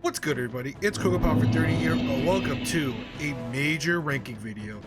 What's good, everybody? It's Power for 30 here, and welcome to a major ranking video.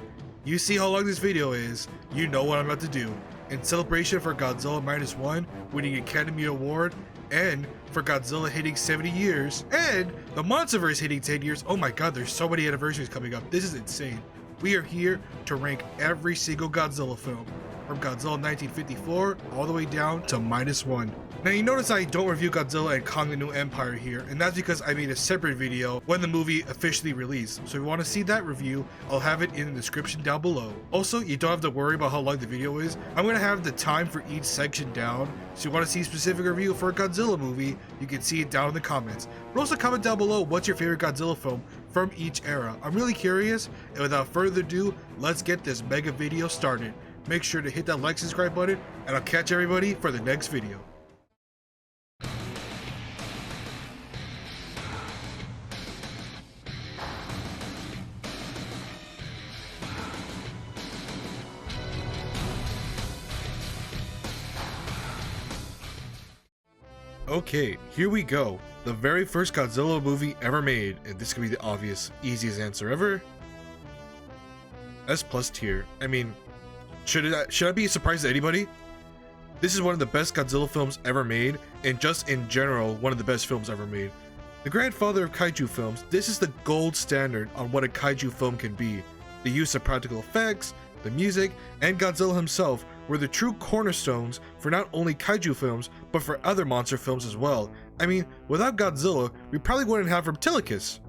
You see how long this video is, you know what I'm about to do. In celebration for Godzilla Minus One winning Academy Award, and for Godzilla hitting 70 years, and the Monsterverse hitting 10 years, oh my god, there's so many anniversaries coming up, this is insane. We are here to rank every single Godzilla film, from Godzilla 1954 all the way down to Minus One. Now you notice I don't review Godzilla and Kong the New Empire here, and that's because I made a separate video when the movie officially released. So if you want to see that review, I'll have it in the description down below. Also, you don't have to worry about how long the video is. I'm going to have the time for each section down, so if you want to see a specific review for a Godzilla movie, you can see it down in the comments. But also comment down below what's your favorite Godzilla film from each era. I'm really curious, and without further ado, let's get this mega video started. Make sure to hit that like, subscribe button, and I'll catch everybody for the next video. Okay, here we go. The very first Godzilla movie ever made, and this could be the obvious, easiest answer ever. S+ tier. I mean, should I be a surprise to anybody? This is one of the best Godzilla films ever made, and just in general, one of the best films ever made. The grandfather of kaiju films, this is the gold standard on what a kaiju film can be. The use of practical effects, the music, and Godzilla himself were the true cornerstones for not only kaiju films, but for other monster films as well. I mean, without Godzilla, we probably wouldn't have Reptilicus.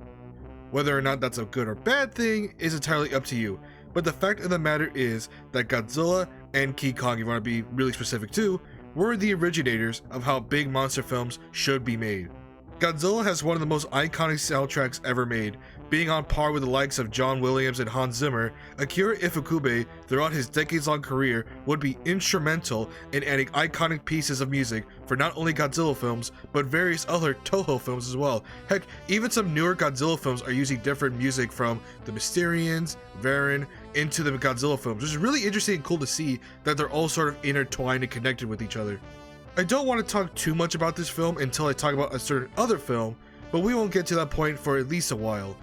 Whether or not that's a good or bad thing is entirely up to you, but the fact of the matter is that Godzilla and King Kong, if you want to be really specific too, were the originators of how big monster films should be made. Godzilla has one of the most iconic soundtracks ever made, being on par with the likes of John Williams and Hans Zimmer. Akira Ifukube, throughout his decades-long career, would be instrumental in adding iconic pieces of music for not only Godzilla films, but various other Toho films as well. Heck, even some newer Godzilla films are using different music from the Mysterians, Varan, into the Godzilla films, which is really interesting and cool to see that they're all sort of intertwined and connected with each other. I don't want to talk too much about this film until I talk about a certain other film, but we won't get to that point for at least a while.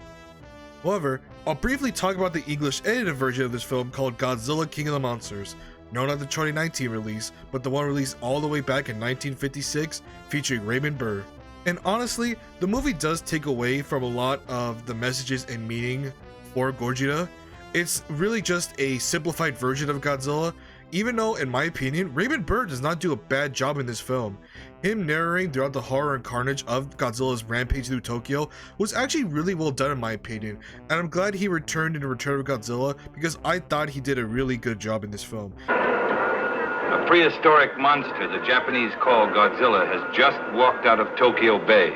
However, I'll briefly talk about the English edited version of this film called Godzilla King of the Monsters, not the 2019 release, but the one released all the way back in 1956, featuring Raymond Burr. And honestly, the movie does take away from a lot of the messages and meaning for Gojira. It's really just a simplified version of Godzilla, even though, in my opinion, Raymond Burr does not do a bad job in this film. Him narrating throughout the horror and carnage of Godzilla's rampage through Tokyo was actually really well done in my opinion, and I'm glad he returned in Return of Godzilla because I thought he did a really good job in this film. A prehistoric monster the Japanese call Godzilla has just walked out of Tokyo Bay.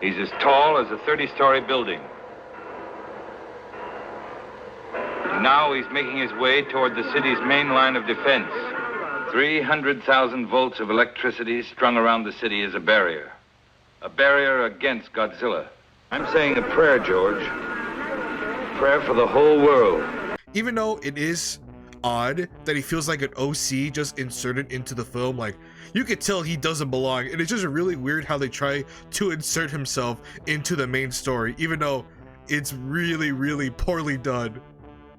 He's as tall as a 30-story building. Now he's making his way toward the city's main line of defense. 300,000 volts of electricity strung around the city is a barrier. A barrier against Godzilla. I'm saying a prayer, George. A prayer for the whole world. Even though it is odd that he feels like an OC just inserted into the film, like, you could tell he doesn't belong, and it's just really weird how they try to insert himself into the main story, even though it's really, really poorly done.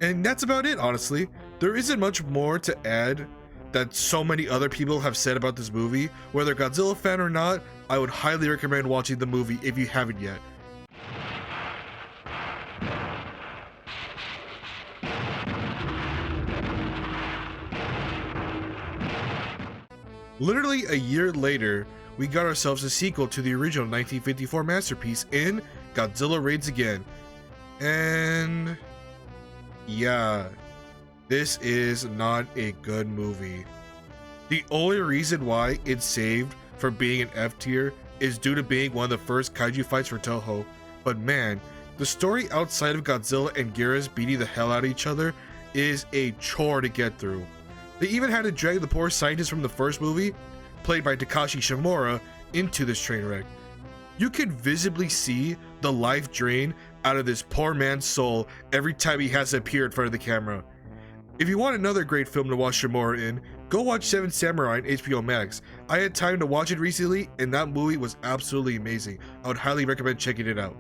And that's about it, honestly. There isn't much more to add that so many other people have said about this movie. Whether Godzilla fan or not, I would highly recommend watching the movie if you haven't yet. Literally a year later, we got ourselves a sequel to the original 1954 masterpiece in Godzilla Raids Again. And yeah, this is not a good movie. The only reason why it's saved from being an F tier is due to being one of the first kaiju fights for Toho. But man, the story outside of Godzilla and Geras beating the hell out of each other is a chore to get through. They even had to drag the poor scientist from the first movie, played by Takashi Shimura, into this train wreck. You can visibly see the life drain out of this poor man's soul every time he has to appear in front of the camera. If you want another great film to watch Shimura in, Go watch Seven Samurai on HBO Max. I had time to watch it recently, and that movie was absolutely amazing. I would highly recommend checking it out.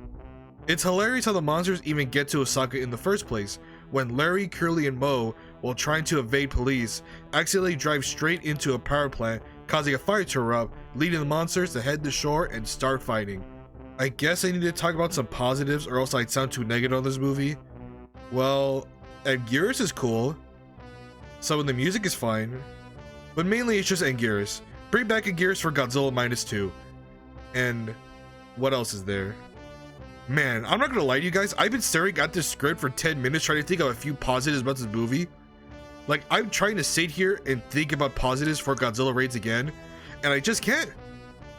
It's hilarious how the monsters even get to Osaka in the first place, when Larry, Curly, and Moe, while trying to evade police, accidentally drive straight into a power plant, causing a fire to erupt, leading the monsters to head to shore and start fighting. I guess I need to talk about some positives or else I'd sound too negative on this movie. Well, Anguirus is cool. Some of the music is fine. But mainly it's just Anguirus. Bring back Anguirus for Godzilla -2. And what else is there? Man, I'm not gonna lie to you guys, I've been staring at this script for 10 minutes trying to think of a few positives about this movie. Like, I'm trying to sit here and think about positives for Godzilla Raids Again, and I just can't.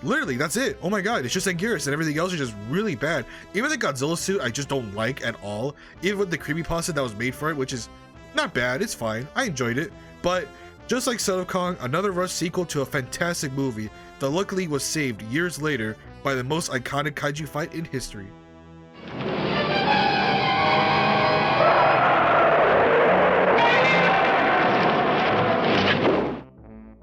Literally, that's it. Oh my god, it's just Anguirus and everything else is just really bad. Even the Godzilla suit I just don't like at all. Even with the creepypasta that was made for it, which is not bad, it's fine. I enjoyed it. But just like Son of Kong, another rushed sequel to a fantastic movie that luckily was saved years later by the most iconic kaiju fight in history.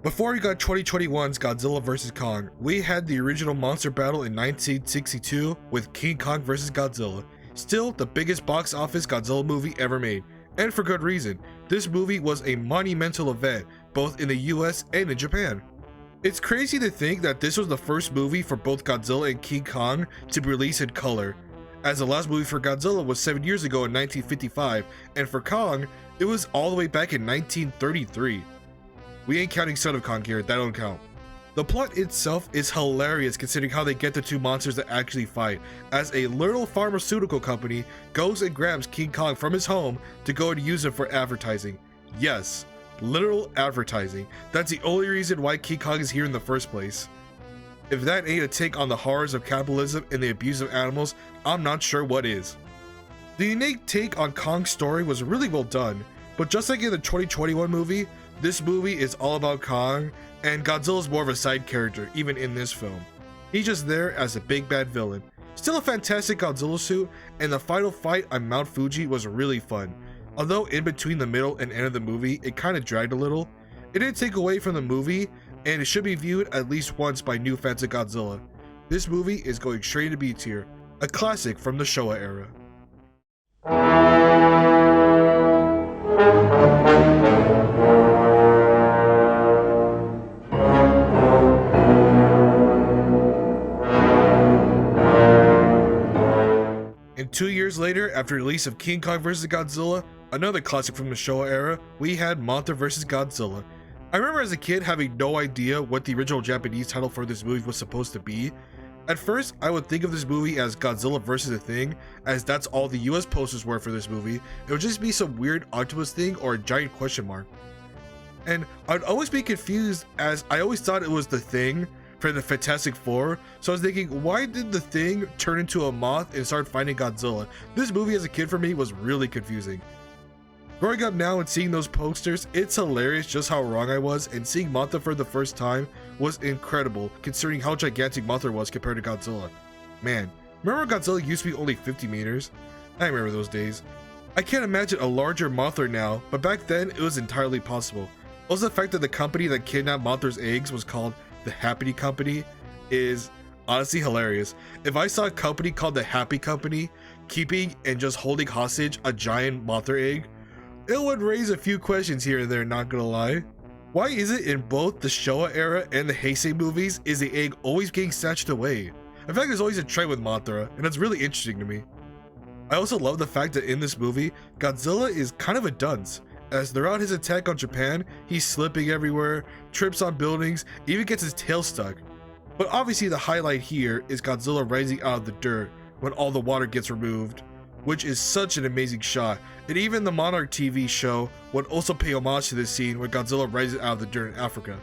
Before we got 2021's Godzilla vs. Kong, we had the original monster battle in 1962 with King Kong vs. Godzilla. Still the biggest box office Godzilla movie ever made, and for good reason. This movie was a monumental event, both in the US and in Japan. It's crazy to think that this was the first movie for both Godzilla and King Kong to be released in color, as the last movie for Godzilla was 7 years ago in 1955, and for Kong, it was all the way back in 1933. We ain't counting Son of Kong here, that don't count. The plot itself is hilarious considering how they get the two monsters to actually fight, as a literal pharmaceutical company goes and grabs King Kong from his home to go and use him for advertising. Yes, literal advertising. That's the only reason why King Kong is here in the first place. If that ain't a take on the horrors of capitalism and the abuse of animals, I'm not sure what is. The unique take on Kong's story was really well done, but just like in the 2021 movie, this movie is all about Kong, and Godzilla's more of a side character, even in this film. He's just there as a big bad villain. Still a fantastic Godzilla suit, and the final fight on Mount Fuji was really fun. Although in between the middle and end of the movie, it kinda dragged a little. It didn't take away from the movie, and it should be viewed at least once by new fans of Godzilla. This movie is going straight to B tier, a classic from the Showa era. And 2 years later, after the release of King Kong vs. Godzilla, another classic from the Showa era, we had Monster vs. Godzilla. I remember as a kid having no idea what the original Japanese title for this movie was supposed to be. At first, I would think of this movie as Godzilla vs. a Thing, as that's all the US posters were for this movie. It would just be some weird octopus thing or a giant question mark. And I'd always be confused, as I always thought it was the Thing for the Fantastic Four, so I was thinking, why did the Thing turn into a moth and start fighting Godzilla? This movie as a kid for me was really confusing. Growing up now and seeing those posters, it's hilarious just how wrong I was, and seeing Mothra for the first time was incredible considering how gigantic Mothra was compared to Godzilla. Man, remember Godzilla used to be only 50 meters? I remember those days. I can't imagine a larger Mothra now, but back then it was entirely possible. Also, the fact that the company that kidnapped Mothra's eggs was called the Happy Company is honestly hilarious. If I saw a company called the Happy Company keeping and just holding hostage a giant Mothra egg, it would raise a few questions here and there, not gonna lie. Why is it in both the Showa era and the Heisei movies is the egg always getting snatched away? In fact, there's always a trend with Mothra, and that's really interesting to me. I also love the fact that in this movie, Godzilla is kind of a dunce, as throughout his attack on Japan, he's slipping everywhere, trips on buildings, even gets his tail stuck. But obviously the highlight here is Godzilla rising out of the dirt when all the water gets removed, which is such an amazing shot, and even the Monarch TV show would also pay homage to this scene where Godzilla rises out of the dirt in Africa.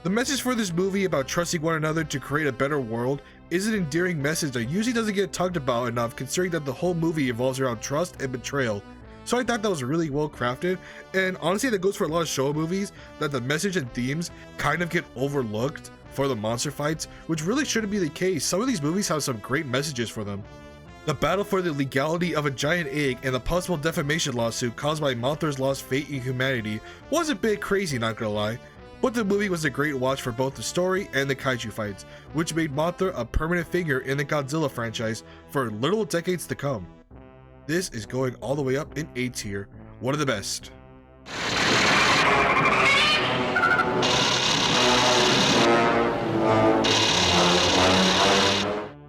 The message for this movie about trusting one another to create a better world is an endearing message that usually doesn't get talked about enough, considering that the whole movie evolves around trust and betrayal. So I thought that was really well crafted, and honestly that goes for a lot of Showa movies, that the message and themes kind of get overlooked for the monster fights, which really shouldn't be the case. Some of these movies have some great messages for them. The battle for the legality of a giant egg and the possible defamation lawsuit caused by Mothra's lost faith in humanity was a bit crazy, not gonna lie. but the movie was a great watch for both the story and the kaiju fights, which made Mothra a permanent figure in the Godzilla franchise for literal decades to come. This is going all the way up in A tier, one of the best.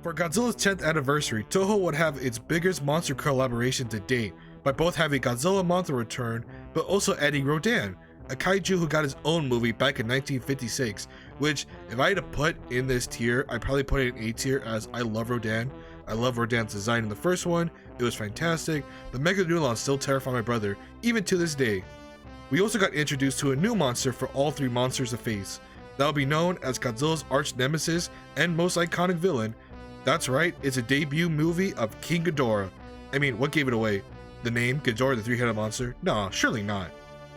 For Godzilla's 10th anniversary, Toho would have its biggest monster collaboration to date by both having Godzilla Mothra return, but also adding Rodan, a kaiju who got his own movie back in 1956, which if I had to put in this tier, I'd probably put it in A tier as I love Rodan. I love Rodan's design in the first one, it was fantastic. The Megalodons still terrify my brother, even to this day. We also got introduced to a new monster for all three monsters to face. That will be known as Godzilla's arch nemesis and most iconic villain. That's right, it's a debut movie of King Ghidorah. I mean, what gave it away? The name, Ghidorah the three-headed monster? Nah, surely not.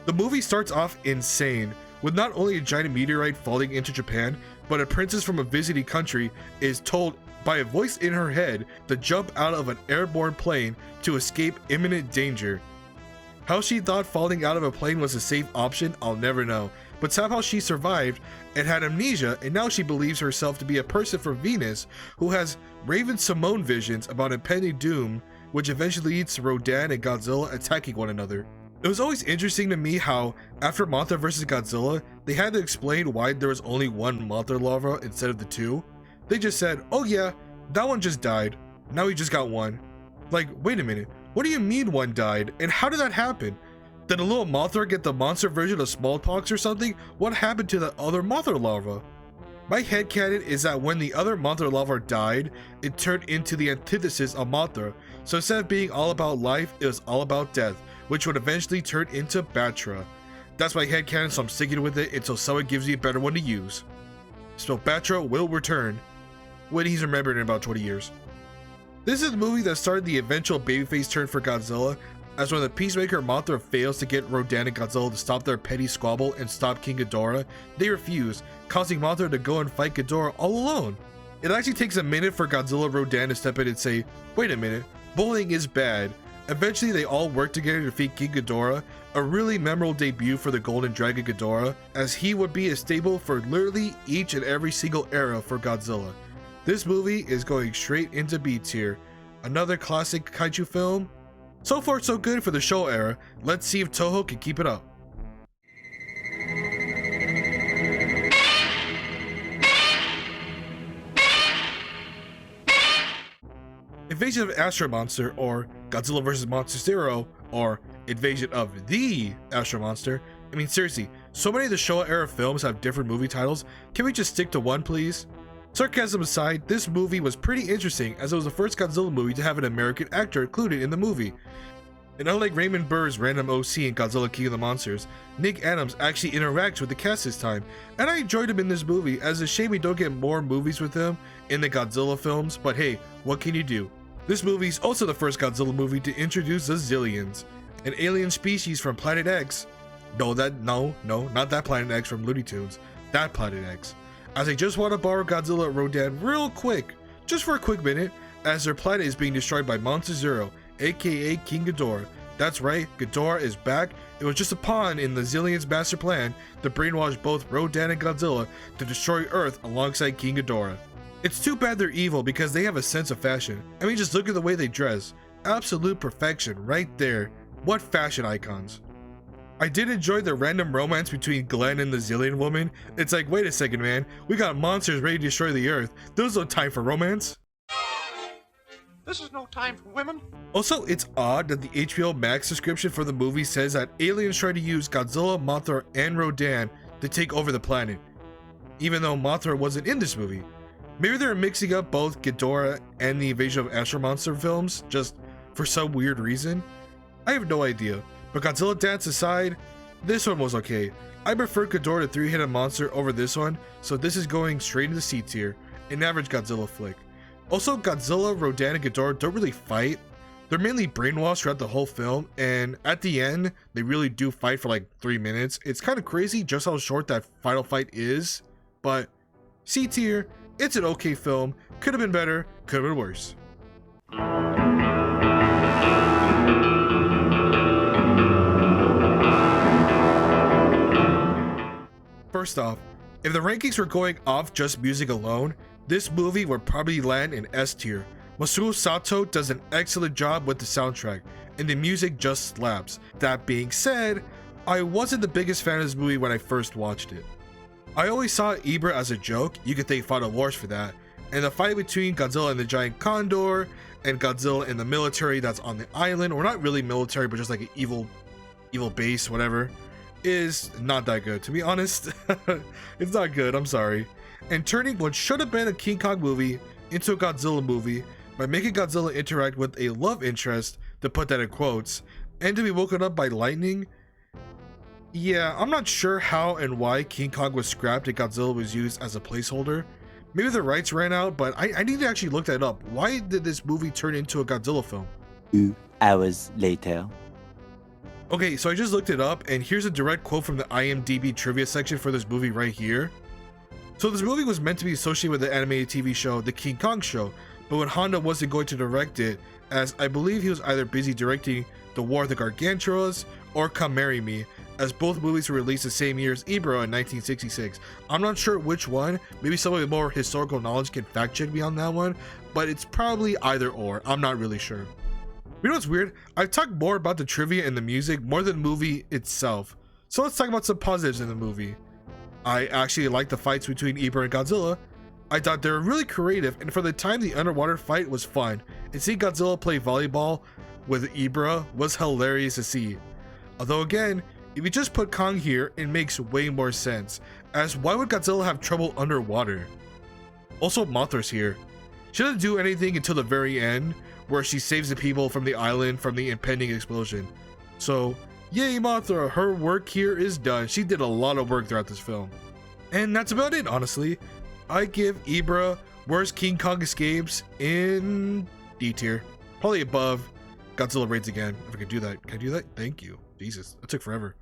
The movie starts off insane, with not only a giant meteorite falling into Japan, but a princess from a visiting country is told by a voice in her head to jump out of an airborne plane to escape imminent danger. How she thought falling out of a plane was a safe option, I'll never know, but somehow she survived and had amnesia, and now she believes herself to be a person from Venus who has Raven-Symone visions about impending doom, which eventually leads to Rodan and Godzilla attacking one another. It was always interesting to me how, after Mothra vs. Godzilla, they had to explain why there was only one Mothra larva instead of the two. They just said, oh yeah, that one just died, now we just got one. Like, wait a minute, what do you mean one died, and how did that happen? Did a little Mothra get the monster version of smallpox or something? What happened to the other Mothra larva? My headcanon is that when the other Mothra larva died, it turned into the antithesis of Mothra, so instead of being all about life, it was all about death, which would eventually turn into Batra. That's my headcanon, so I'm sticking with it until someone gives me a better one to use. So Batra will return when he's remembered in about 20 years. This is the movie that started the eventual babyface turn for Godzilla, as when the Peacemaker Mothra fails to get Rodan and Godzilla to stop their petty squabble and stop King Ghidorah, they refuse, causing Mothra to go and fight Ghidorah all alone. It actually takes a minute for Godzilla Rodan to step in and say, wait a minute, bullying is bad. Eventually they all work together to defeat King Ghidorah, a really memorable debut for the Golden Dragon Ghidorah, as he would be a staple for literally each and every single era for Godzilla. This movie is going straight into B tier. Another classic kaiju film. So far so good for the Showa era, let's see if Toho can keep it up. Invasion of Astro Monster, or Godzilla vs. Monster Zero, or Invasion of the Astro Monster. I mean seriously, so many of the Showa era films have different movie titles, can we just stick to one please? Sarcasm aside, this movie was pretty interesting as it was the first Godzilla movie to have an American actor included in the movie. And unlike Raymond Burr's random OC in Godzilla King of the Monsters, Nick Adams actually interacts with the cast this time, and I enjoyed him in this movie, as it's a shame we don't get more movies with him in the Godzilla films, but hey, what can you do? This movie is also the first Godzilla movie to introduce the Zillions, an alien species from Planet X. No, not that Planet X from Looney Tunes, that Planet X. As I just want to borrow Godzilla and Rodan real quick, just for a quick minute, as their planet is being destroyed by Monster Zero, aka King Ghidorah. That's right, Ghidorah is back. It was just a pawn in the Zillions' master plan to brainwash both Rodan and Godzilla to destroy Earth alongside King Ghidorah. It's too bad they're evil because they have a sense of fashion. I mean, just look at the way they dress. Absolute perfection right there. What fashion icons. I did enjoy the random romance between Glenn and the Zillion woman. It's like, wait a second man, we got monsters ready to destroy the Earth. There's no time for romance. This is no time for women. Also, it's odd that the HBO Max description for the movie says that aliens try to use Godzilla, Mothra, and Rodan to take over the planet, even though Mothra wasn't in this movie. Maybe they're mixing up both Ghidorah and the Invasion of Astro Monster films, just for some weird reason. I have no idea, but Godzilla dance aside, this one was okay. I prefer Ghidorah the three-headed monster over this one, so this is going straight into C tier, an average Godzilla flick. Also, Godzilla, Rodan, and Ghidorah don't really fight. They're mainly brainwashed throughout the whole film, and at the end, they really do fight for like 3 minutes. It's kind of crazy just how short that final fight is, but C tier, it's an okay film. Could have been better, could have been worse. For First off, if the rankings were going off just music alone, this movie would probably land in S tier. Masaru Sato does an excellent job with the soundtrack, and the music just slaps. That being said, I wasn't the biggest fan of this movie when I first watched it. I always saw Ibra as a joke, you could thank Final Wars for that, and the fight between Godzilla and the giant condor, and Godzilla and the military that's on the island, or not really military, but just like an evil base, whatever, is not that good, to be honest. It's not good, I'm sorry. And turning what should have been a King Kong movie into a Godzilla movie by making Godzilla interact with a love interest, to put that in quotes, and to be woken up by lightning. Yeah, I'm not sure how and why King Kong was scrapped and Godzilla was used as a placeholder. Maybe the rights ran out, but I need to actually look that up. Why did this movie turn into a Godzilla film? 2 hours later. Okay, so I just looked it up, and here's a direct quote from the IMDb trivia section for this movie right here. So this movie was meant to be associated with the animated TV show, The King Kong Show, but when Honda wasn't going to direct it, as I believe he was either busy directing The War of the Gargantuas or Come Marry Me, as both movies were released the same year as Ibra in 1966. I'm not sure which one, maybe someone with more historical knowledge can fact check me on that one, but it's probably either or, I'm not really sure. You know what's weird? I've talked more about the trivia and the music more than the movie itself, so let's talk about some positives in the movie. I actually liked the fights between Ibra and Godzilla. I thought they were really creative, and for the time the underwater fight was fun, and seeing Godzilla play volleyball with Ibra was hilarious to see. Although again, if you just put Kong here, it makes way more sense, as why would Godzilla have trouble underwater? Also, Mothra's here. She doesn't do anything until the very end, where she saves the people from the island from the impending explosion. So, yay Mothra, her work here is done. She did a lot of work throughout this film. And that's about it, honestly. I give Ibra Worst King Kong Escapes in D tier. Probably above Godzilla Raids Again, if I could do that. Can I do that? Thank you. Jesus, that took forever.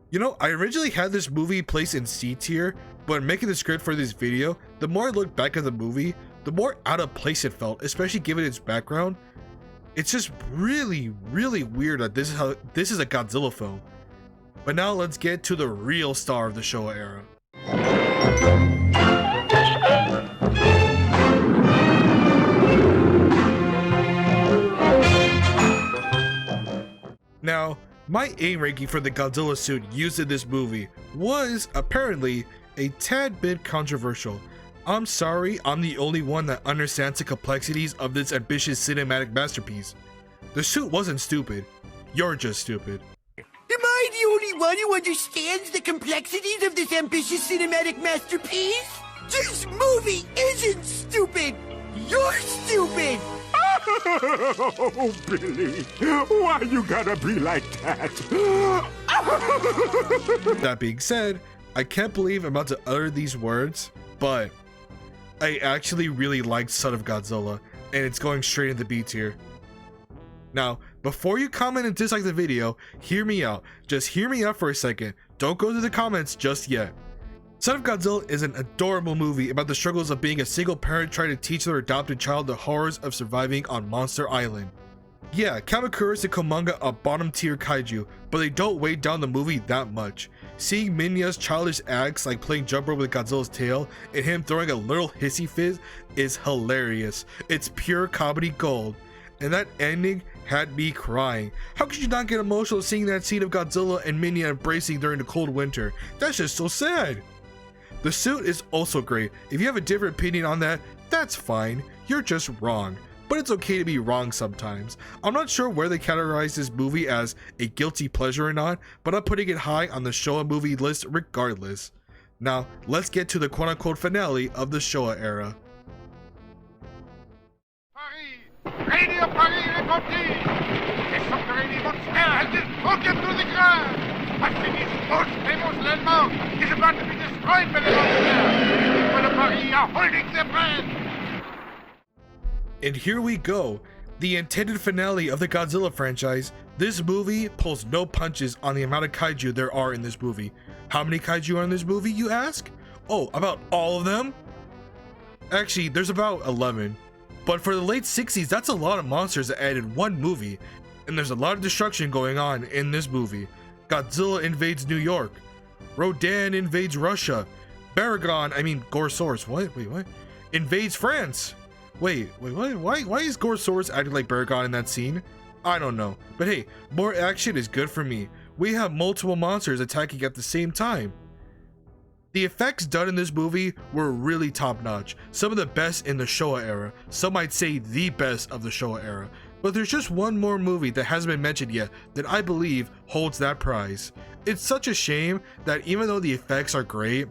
You know, I originally had this movie placed in C tier, but making the script for this video, the more I look back at the movie, the more out of place it felt, especially given its background. It's just really weird that this is a Godzilla film. But now let's get to the real star of the Showa era. Now, my A ranking for the Godzilla suit used in this movie was apparently a tad bit controversial. I'm sorry, I'm the only one that understands the complexities of this ambitious cinematic masterpiece. The suit wasn't stupid. You're just stupid. Am I the only one who understands the complexities of this ambitious cinematic masterpiece? This movie isn't stupid! You're stupid! Oh, Billy, why you gotta be like that? That being said, I can't believe I'm about to utter these words, but I actually really liked Son of Godzilla, and it's going straight into B tier. Now, before you comment and dislike the video, hear me out. Just hear me out for a second. Don't go to the comments just yet. Son of Godzilla is an adorable movie about the struggles of being a single parent trying to teach their adopted child the horrors of surviving on Monster Island. Yeah, Kamakuras and Komanga are bottom tier kaiju, but they don't weigh down the movie that much. Seeing Minya's childish acts like playing jump rope with Godzilla's tail and him throwing a little hissy fit is hilarious. It's pure comedy gold. And that ending had me crying. How could you not get emotional seeing that scene of Godzilla and Minya embracing during the cold winter? That's just so sad. The suit is also great. If you have a different opinion on that, that's fine. You're just wrong. But it's okay to be wrong sometimes. I'm not sure where they categorize this movie as a guilty pleasure or not, but I'm putting it high on the Showa movie list regardless. Now, let's get to the quote-unquote finale of the Showa era. Paris! Radio Paris répondu! Les subterranean monster has been broken through the ground! I finished most famous landmark is about to be destroyed by the monster! The people of Paris are holding their breath! And here we go, the intended finale of the Godzilla franchise. This movie pulls no punches on the amount of kaiju there are in this movie. How many kaiju are in this movie, you ask? Oh, about all of them? Actually, there's about 11. But for the late 60s, that's a lot of monsters that added one movie. And there's a lot of destruction going on in this movie. Godzilla invades New York. Rodan invades Russia. Gorsaurus, what? Invades France. Wait, what? Why is Gorsaurus acting like Baragon in that scene? I don't know. But hey, more action is good for me. We have multiple monsters attacking at the same time. The effects done in this movie were really top notch. Some of the best in the Showa era. Some might say the best of the Showa era. But there's just one more movie that hasn't been mentioned yet that I believe holds that prize. It's such a shame that even though the effects are great,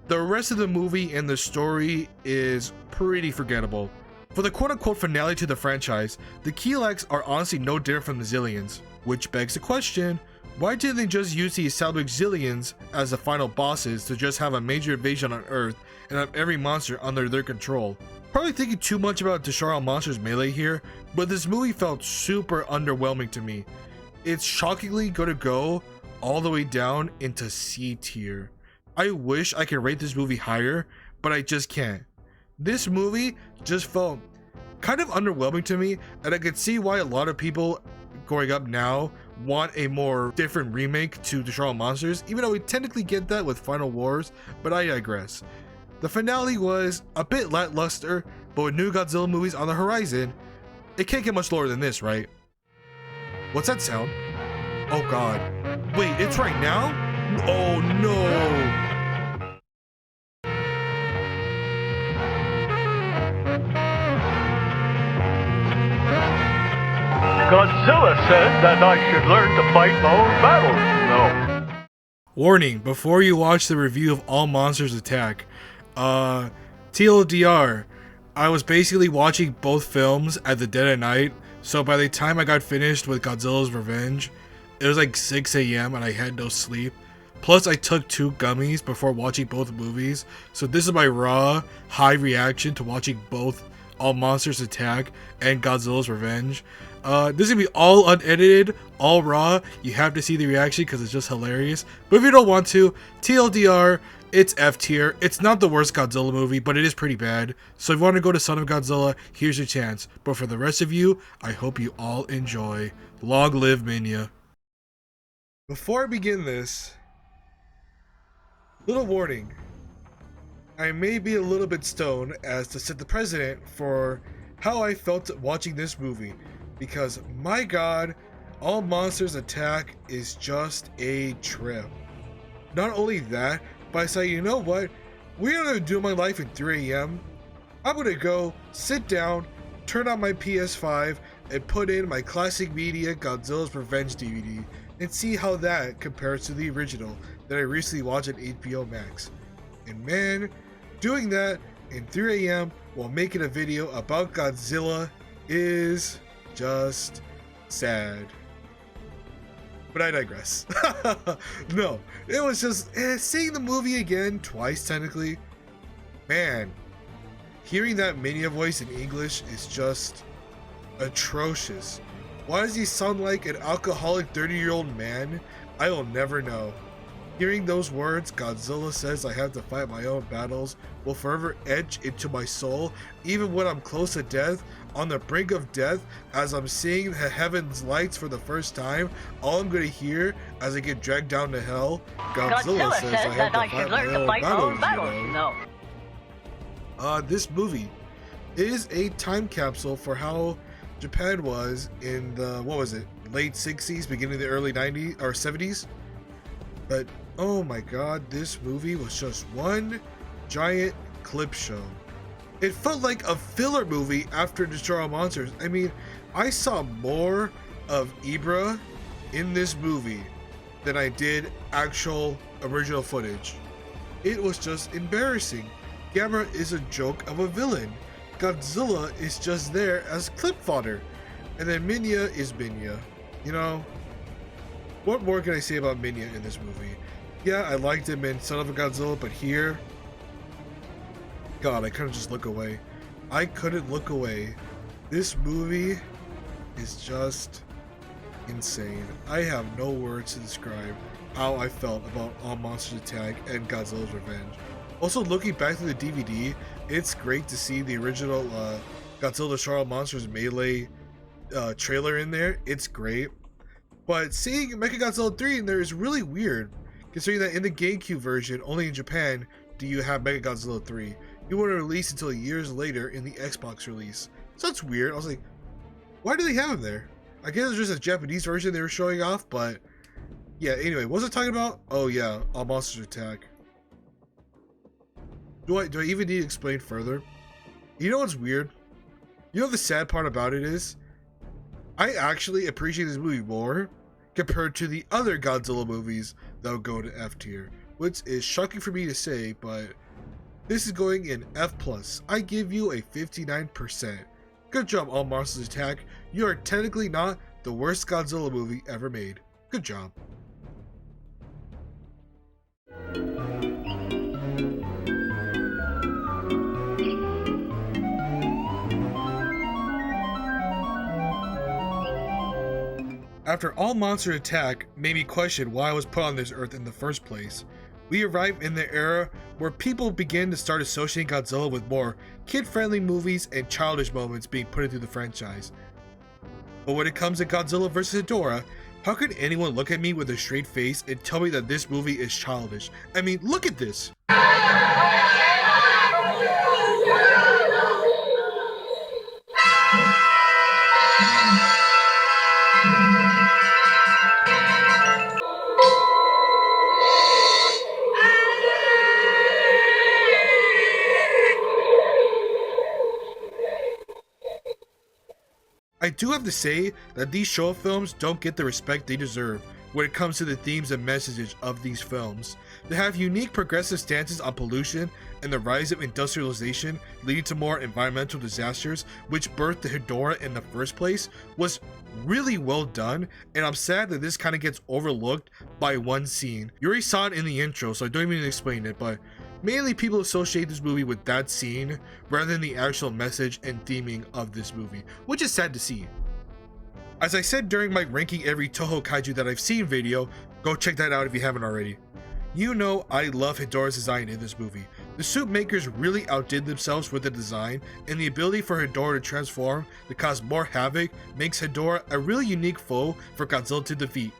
the rest of the movie and the story is pretty forgettable. For the quote-unquote finale to the franchise, the Keelaks are honestly no different from the Zillions, which begs the question, why didn't they just use the established Zillions as the final bosses to just have a major invasion on Earth and have every monster under their control? Probably thinking too much about Destroy All Monsters Melee here, but this movie felt super underwhelming to me. It's shockingly gonna go all the way down into C tier. I wish I could rate this movie higher, but I just can't. This movie just felt kind of underwhelming to me, and I could see why a lot of people growing up now want a more different remake to Destroy All Monsters, even though we technically get that with Final Wars, but I digress. The finale was a bit lackluster, but with new Godzilla movies on the horizon, it can't get much lower than this, right? What's that sound? Oh god. Wait, it's right now? Oh no! Godzilla said that I should learn to fight my own battles. No. Warning, before you watch the review of All Monsters Attack, TLDR, I was basically watching both films at the dead of night, so by the time I got finished with Godzilla's Revenge, it was like 6 a.m. and I had no sleep. Plus I took 2 gummies before watching both movies, so this is my raw, high reaction to watching both All Monsters Attack and Godzilla's Revenge. This is gonna be all unedited, all raw. You have to see the reaction because it's just hilarious. But if you don't want to, TLDR, it's F tier. It's not the worst Godzilla movie, but it is pretty bad. So if you want to go to Son of Godzilla, here's your chance. But for the rest of you, I hope you all enjoy. Long live Minya. Before I begin this, little warning. I may be a little bit stoned as to set the precedent for how I felt watching this movie. Because, my god, All Monsters Attack is just a trip. Not only that, but I say, you know what? We're gonna do my life at 3 a.m. I'm gonna go, sit down, turn on my PS5, and put in my classic media Godzilla's Revenge DVD, and see how that compares to the original that I recently watched at HBO Max. And man, doing that in 3 a.m. while making a video about Godzilla is just sad. But I digress. No, it was just seeing the movie again twice technically. Man, hearing that Minya voice in English is just atrocious. Why does he sound like an alcoholic 30-year-old man? I will never know. Hearing those words, Godzilla says I have to fight my own battles, will forever etch into my soul, even when I'm close to death, on the brink of death, as I'm seeing the heaven's lights for the first time. All I'm gonna hear as I get dragged down to hell, Godzilla says I have to fight my own battles, this movie is a time capsule for how Japan was in the, late 60s, beginning of the early 90s, or 70s. But oh my god, this movie was just one giant clip show. It felt like a filler movie after Destroy All Monsters. I mean, I saw more of Ibra in this movie than I did actual original footage. It was just embarrassing. Gamera is a joke of a villain. Godzilla is just there as clip fodder. And then Minya is Minya. You know, what more can I say about Minya in this movie? Yeah, I liked him in Son of a Godzilla, but here, God, I couldn't just look away. I couldn't look away. This movie is just insane. I have no words to describe how I felt about All Monsters Attack and Godzilla's Revenge. Also, looking back to the DVD, it's great to see the original Godzilla Destroy All Monsters Melee trailer in there. It's great. But seeing Mechagodzilla 3 in there is really weird. considering that in the GameCube version, only in Japan do you have Mechagodzilla 3. It wouldn't release until years later in the Xbox release. So that's weird. I was like, why do they have him there? I guess it's just a Japanese version they were showing off, but yeah, anyway, what was I talking about? Oh yeah, All Monsters Attack. Do I even need to explain further? You know what's weird? You know the sad part about it is, I actually appreciate this movie more compared to the other Godzilla movies that will go to F tier, which is shocking for me to say, but this is going in F+. I give you a 59%. Good job, All Monsters Attack. You are technically not the worst Godzilla movie ever made. Good job. After All Monster Attack made me question why I was put on this earth in the first place, we arrive in the era where people begin to start associating Godzilla with more kid-friendly movies and childish moments being put into the franchise. But when it comes to Godzilla vs. Hedorah, how could anyone look at me with a straight face and tell me that this movie is childish? I mean, look at this! I do have to say that these Showa films don't get the respect they deserve when it comes to the themes and messages of these films. They have unique progressive stances on pollution and the rise of industrialization leading to more environmental disasters, which birthed the Hedorah in the first place, was really well done, and I'm sad that this kind of gets overlooked by one scene. You already saw it in the intro, so I don't even need to explain it, but mainly people associate this movie with that scene rather than the actual message and theming of this movie, which is sad to see. As I said during my ranking every Toho Kaiju that I've seen video, go check that out if you haven't already. You know I love Hedorah's design in this movie. The suit makers really outdid themselves with the design, and the ability for Hedorah to transform to cause more havoc makes Hedorah a really unique foe for Godzilla to defeat.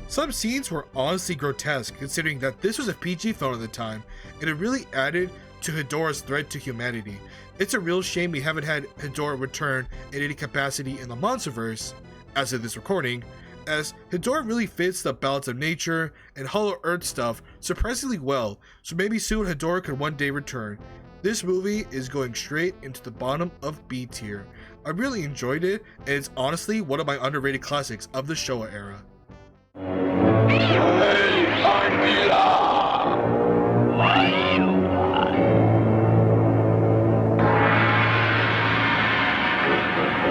Some scenes were honestly grotesque considering that this was a PG film at the time, and it really added to Hedorah's threat to humanity. It's a real shame we haven't had Hedorah return in any capacity in the Monsterverse, as of this recording, as Hedorah really fits the balance of nature and Hollow Earth stuff surprisingly well, so maybe soon Hedorah could one day return. This movie is going straight into the bottom of B tier. I really enjoyed it, and it's honestly one of my underrated classics of the Showa era.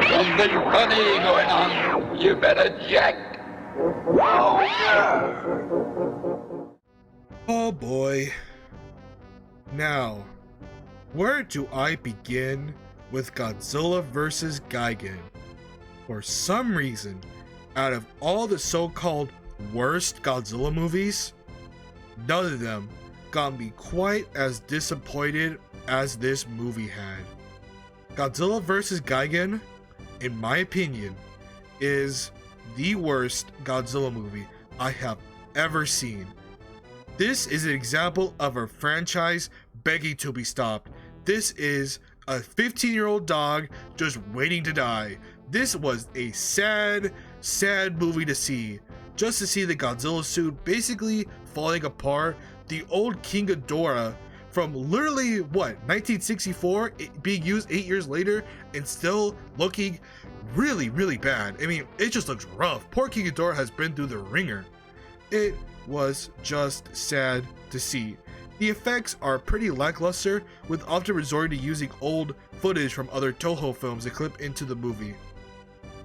Something funny going on. You better check. Oh boy. Now, where do I begin with Godzilla vs. Gigan? For some reason, out of all the so-called worst Godzilla movies, none of them got me quite as disappointed as this movie had. Godzilla vs. Gigan, in my opinion, is the worst Godzilla movie I have ever seen. This is an example of a franchise begging to be stopped. This is a 15-year-old dog just waiting to die. This was a sad, sad movie to see. Just to see the Godzilla suit basically falling apart, the old King Ghidorah from literally, what, 1964, being used 8 years later and still looking really, really bad. I mean, it just looks rough. Poor King Ghidorah has been through the ringer. It was just sad to see. The effects are pretty lackluster, with often resorting to using old footage from other Toho films to clip into the movie.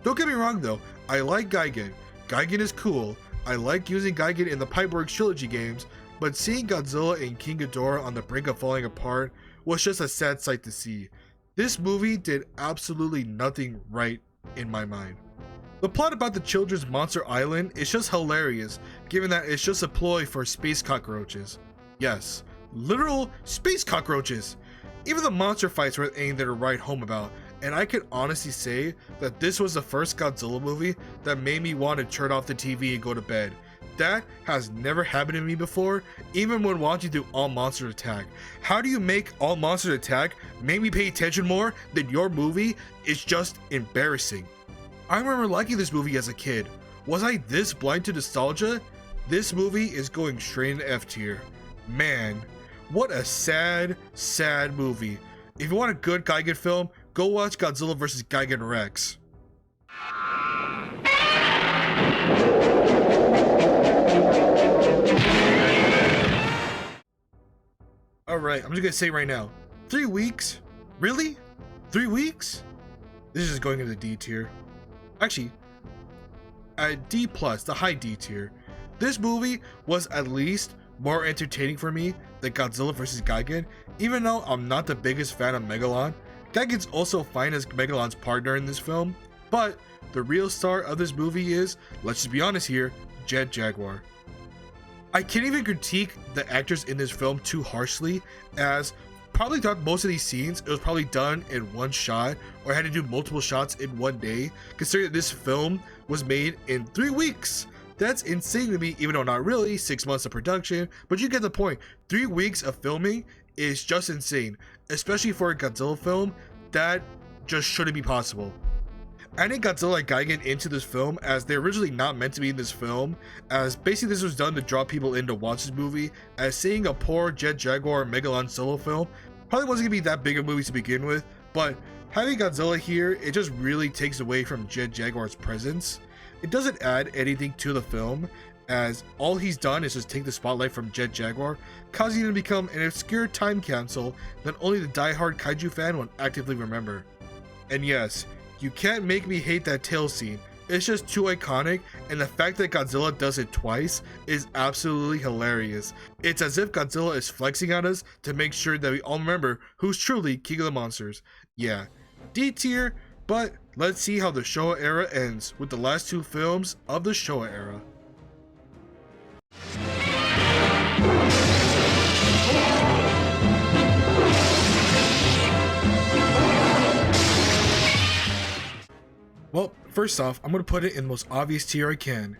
Don't get me wrong though, I like Gigan. Gigan is cool. I like using Gigan in the Pipeworks trilogy games, but seeing Godzilla and King Ghidorah on the brink of falling apart was just a sad sight to see. This movie did absolutely nothing right in my mind. The plot about the children's monster island is just hilarious, given that it's just a ploy for space cockroaches. Yes, literal space cockroaches! Even the monster fights were anything to write home about, and I can honestly say that this was the first Godzilla movie that made me want to turn off the TV and go to bed. That has never happened to me before, even when watching through All Monsters Attack. How do you make All Monsters Attack make me pay attention more than your movie? It's just embarrassing. I remember liking this movie as a kid. Was I this blind to nostalgia? This movie is going straight into F tier. Man, what a sad, sad movie. If you want a good Gigan film, go watch Godzilla vs. Gigan Rex. Alright, I'm just gonna say right now, 3 weeks? Really? 3 weeks? This is going into the D tier. Actually, at D+, the high D tier. This movie was at least more entertaining for me than Godzilla vs. Gigan, even though I'm not the biggest fan of Megalon. Gigan's also fine as Megalon's partner in this film, but the real star of this movie is, let's just be honest here, Jet Jaguar. I can't even critique the actors in this film too harshly, as probably throughout most of these scenes it was probably done in one shot or had to do multiple shots in one day, considering that this film was made in 3 weeks. That's insane to me, even though not really, 6 months of production, but you get the point. 3 weeks of filming is just insane, especially for a Godzilla film. That just shouldn't be possible. Adding Godzilla and Gigan into this film, as they're originally not meant to be in this film, as basically this was done to draw people in to watch this movie, as seeing a poor Jet Jaguar Megalon solo film probably wasn't gonna be that big a movie to begin with, but having Godzilla here, it just really takes away from Jet Jaguar's presence. It doesn't add anything to the film, as all he's done is just take the spotlight from Jet Jaguar, causing him to become an obscure time capsule that only the die-hard kaiju fan will actively remember. And yes, you can't make me hate that tail scene. It's just too iconic, and the fact that Godzilla does it twice is absolutely hilarious. It's as if Godzilla is flexing on us to make sure that we all remember who's truly king of the monsters. Yeah, D tier, but let's see how the Showa era ends with the last 2 films of the Showa era. Well, first off, I'm going to put it in the most obvious tier I can.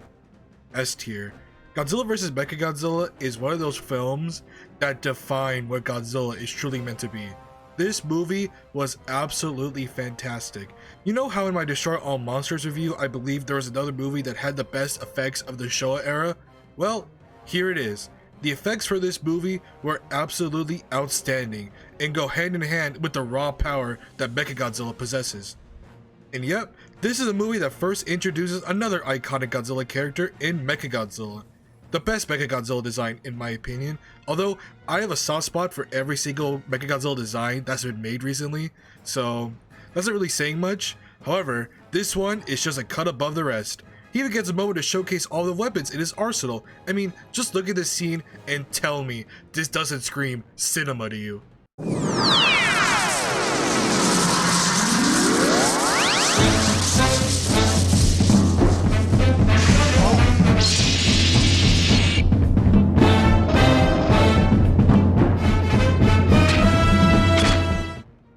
S tier. Godzilla vs. Mechagodzilla is one of those films that define what Godzilla is truly meant to be. This movie was absolutely fantastic. You know how in my Destroy All Monsters review, I believe there was another movie that had the best effects of the Showa era? Well, here it is. The effects for this movie were absolutely outstanding and go hand in hand with the raw power that Mechagodzilla possesses. And yep, this is a movie that first introduces another iconic Godzilla character in Mechagodzilla. The best Mechagodzilla design in my opinion, although I have a soft spot for every single Mechagodzilla design that's been made recently, so that's not really saying much. However, this one is just a cut above the rest. He even gets a moment to showcase all the weapons in his arsenal. I mean, just look at this scene and tell me this doesn't scream cinema to you.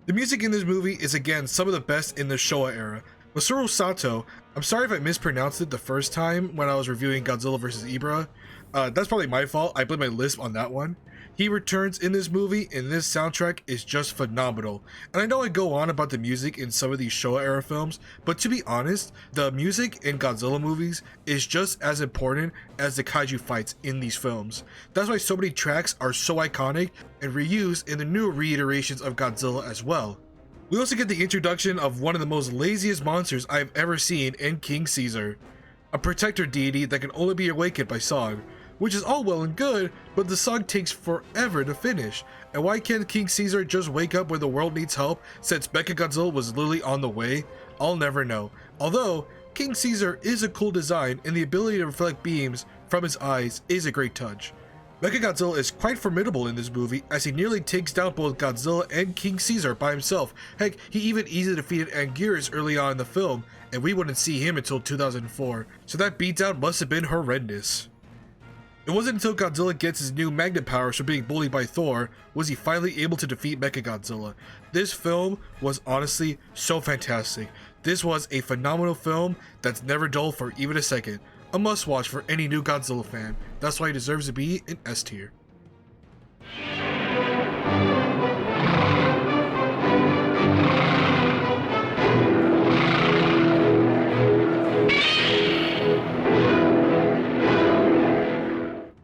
The music in this movie is again some of the best in the Showa era. Masaru Sato, I'm sorry if I mispronounced it the first time when I was reviewing Godzilla vs. Ibra. That's probably my fault, I blame my lisp on that one. He returns in this movie, and this soundtrack is just phenomenal. And I know I go on about the music in some of these Showa era films, but to be honest, the music in Godzilla movies is just as important as the kaiju fights in these films. That's why so many tracks are so iconic and reused in the new reiterations of Godzilla as well. We also get the introduction of one of the most laziest monsters I've ever seen in King Caesar, a protector deity that can only be awakened by song, which is all well and good, but the song takes forever to finish. And why can't King Caesar just wake up when the world needs help, since Mechagodzilla was literally on the way? I'll never know. Although, King Caesar is a cool design, and the ability to reflect beams from his eyes is a great touch. Mechagodzilla is quite formidable in this movie, as he nearly takes down both Godzilla and King Caesar by himself. Heck, he even easily defeated Anguirus early on in the film, and we wouldn't see him until 2004, so that beatdown must have been horrendous. It wasn't until Godzilla gets his new magnet powers from being bullied by Thor was he finally able to defeat Mechagodzilla. This film was honestly so fantastic. This was a phenomenal film that's never dull for even a second. A must watch for any new Godzilla fan. That's why he deserves to be in S tier.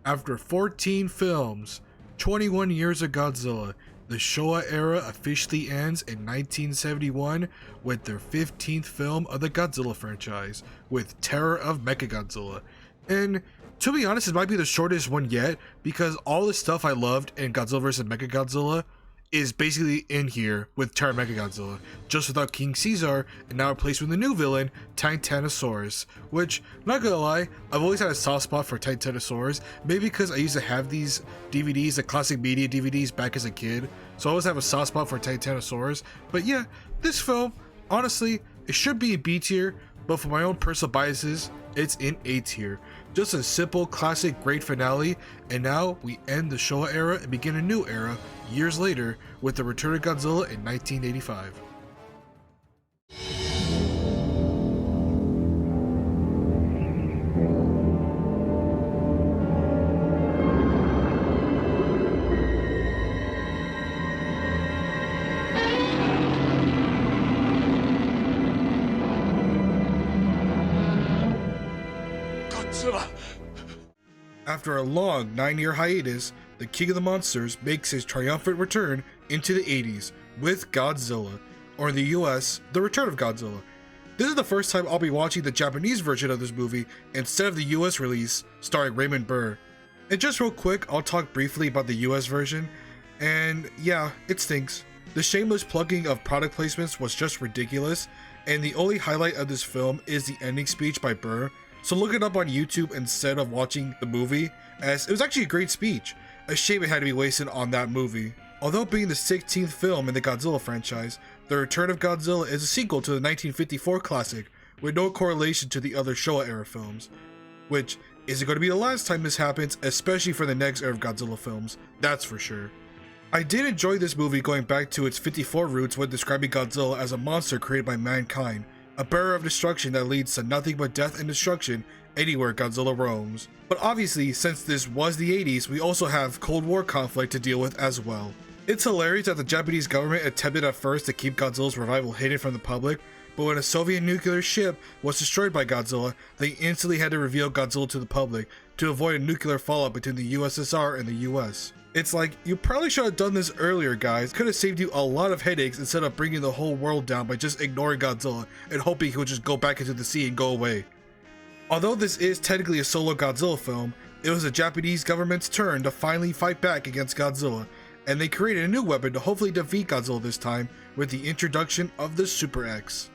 After 14 films, 21 years of Godzilla, the Showa era officially ends in 1971 with their 15th film of the Godzilla franchise, with Terror of Mechagodzilla. And to be honest, it might be the shortest one yet, because all the stuff I loved in Godzilla vs. Mechagodzilla is basically in here with Terror of Mechagodzilla, just without King Caesar, and now replaced with a new villain, Titanosaurus, which, not gonna lie, I've always had a soft spot for Titanosaurus, maybe because I used to have these DVDs, the classic media DVDs, back as a kid, so I always have a soft spot for Titanosaurus. But yeah, this film, honestly, it should be in B tier, but for my own personal biases, it's in A tier. Just a simple, classic, great finale, and now we end the Showa era and begin a new era, years later, with the return of Godzilla in 1985. After a long 9-year hiatus, the King of the Monsters makes his triumphant return into the 80s with Godzilla, or in the US, The Return of Godzilla. This is the first time I'll be watching the Japanese version of this movie instead of the US release starring Raymond Burr. And just real quick, I'll talk briefly about the US version, and yeah, it stinks. The shameless plugging of product placements was just ridiculous, and the only highlight of this film is the ending speech by Burr. So look it up on YouTube instead of watching the movie, as it was actually a great speech. A shame it had to be wasted on that movie. Although being the 16th film in the Godzilla franchise, The Return of Godzilla is a sequel to the 1954 classic, with no correlation to the other Showa era films. Which isn't going to be the last time this happens, especially for the next era of Godzilla films, that's for sure. I did enjoy this movie going back to its 54 roots when describing Godzilla as a monster created by mankind, a bearer of destruction that leads to nothing but death and destruction anywhere Godzilla roams. But obviously, since this was the 80s, we also have Cold War conflict to deal with as well. It's hilarious that the Japanese government attempted at first to keep Godzilla's revival hidden from the public, but when a Soviet nuclear ship was destroyed by Godzilla, they instantly had to reveal Godzilla to the public to avoid a nuclear fallout between the USSR and the US. It's like, you probably should have done this earlier, guys. Could have saved you a lot of headaches instead of bringing the whole world down by just ignoring Godzilla and hoping he would just go back into the sea and go away. Although this is technically a solo Godzilla film, it was the Japanese government's turn to finally fight back against Godzilla, and they created a new weapon to hopefully defeat Godzilla this time with the introduction of the Super X.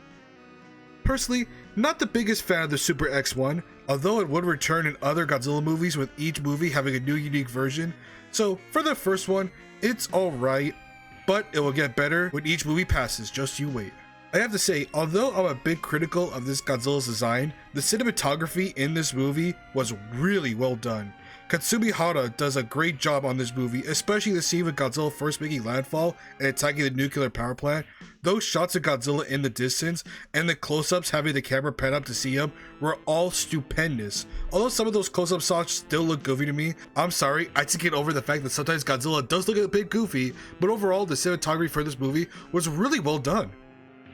Personally, not the biggest fan of the Super X one, although it would return in other Godzilla movies with each movie having a new unique version. So for the first one, it's alright, but it will get better when each movie passes, just you wait. I have to say, although I'm a bit critical of this Godzilla's design, the cinematography in this movie was really well done. Katsumi Hara does a great job on this movie, especially the scene with Godzilla first making landfall and attacking the nuclear power plant. Those shots of Godzilla in the distance and the close-ups having the camera pan up to see him were all stupendous. Although some of those close-up shots still look goofy to me, I'm sorry, I just get over the fact that sometimes Godzilla does look a bit goofy, but overall the cinematography for this movie was really well done.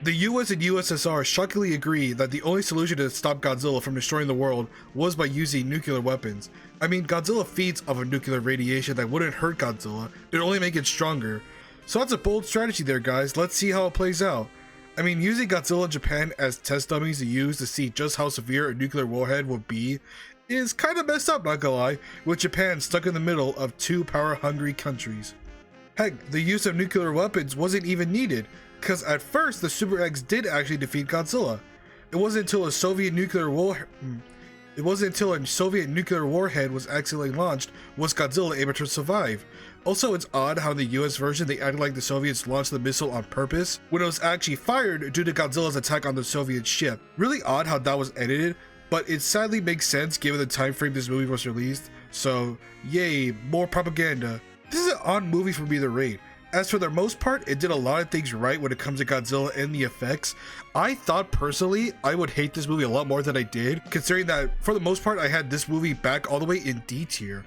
The US and USSR shockingly agree that the only solution to stop Godzilla from destroying the world was by using nuclear weapons. I mean, Godzilla feeds off of nuclear radiation that wouldn't hurt Godzilla, it'd only make it stronger. So that's a bold strategy there, guys. Let's see how it plays out. I mean, using Godzilla and Japan as test dummies to use to see just how severe a nuclear warhead would be is kind of messed up, not gonna lie, with Japan stuck in the middle of two power-hungry countries. Heck, the use of nuclear weapons wasn't even needed, because at first the Super X did actually defeat Godzilla. It wasn't until a Soviet nuclear warhead was accidentally launched was Godzilla able to survive. Also, it's odd how in the US version they acted like the Soviets launched the missile on purpose when it was actually fired due to Godzilla's attack on the Soviet ship. Really odd how that was edited, but it sadly makes sense given the time frame this movie was released. So, yay, more propaganda. This is an odd movie for me to rate. As for the most part, it did a lot of things right when it comes to Godzilla and the effects. I thought personally I would hate this movie a lot more than I did, considering that for the most part I had this movie back all the way in D tier.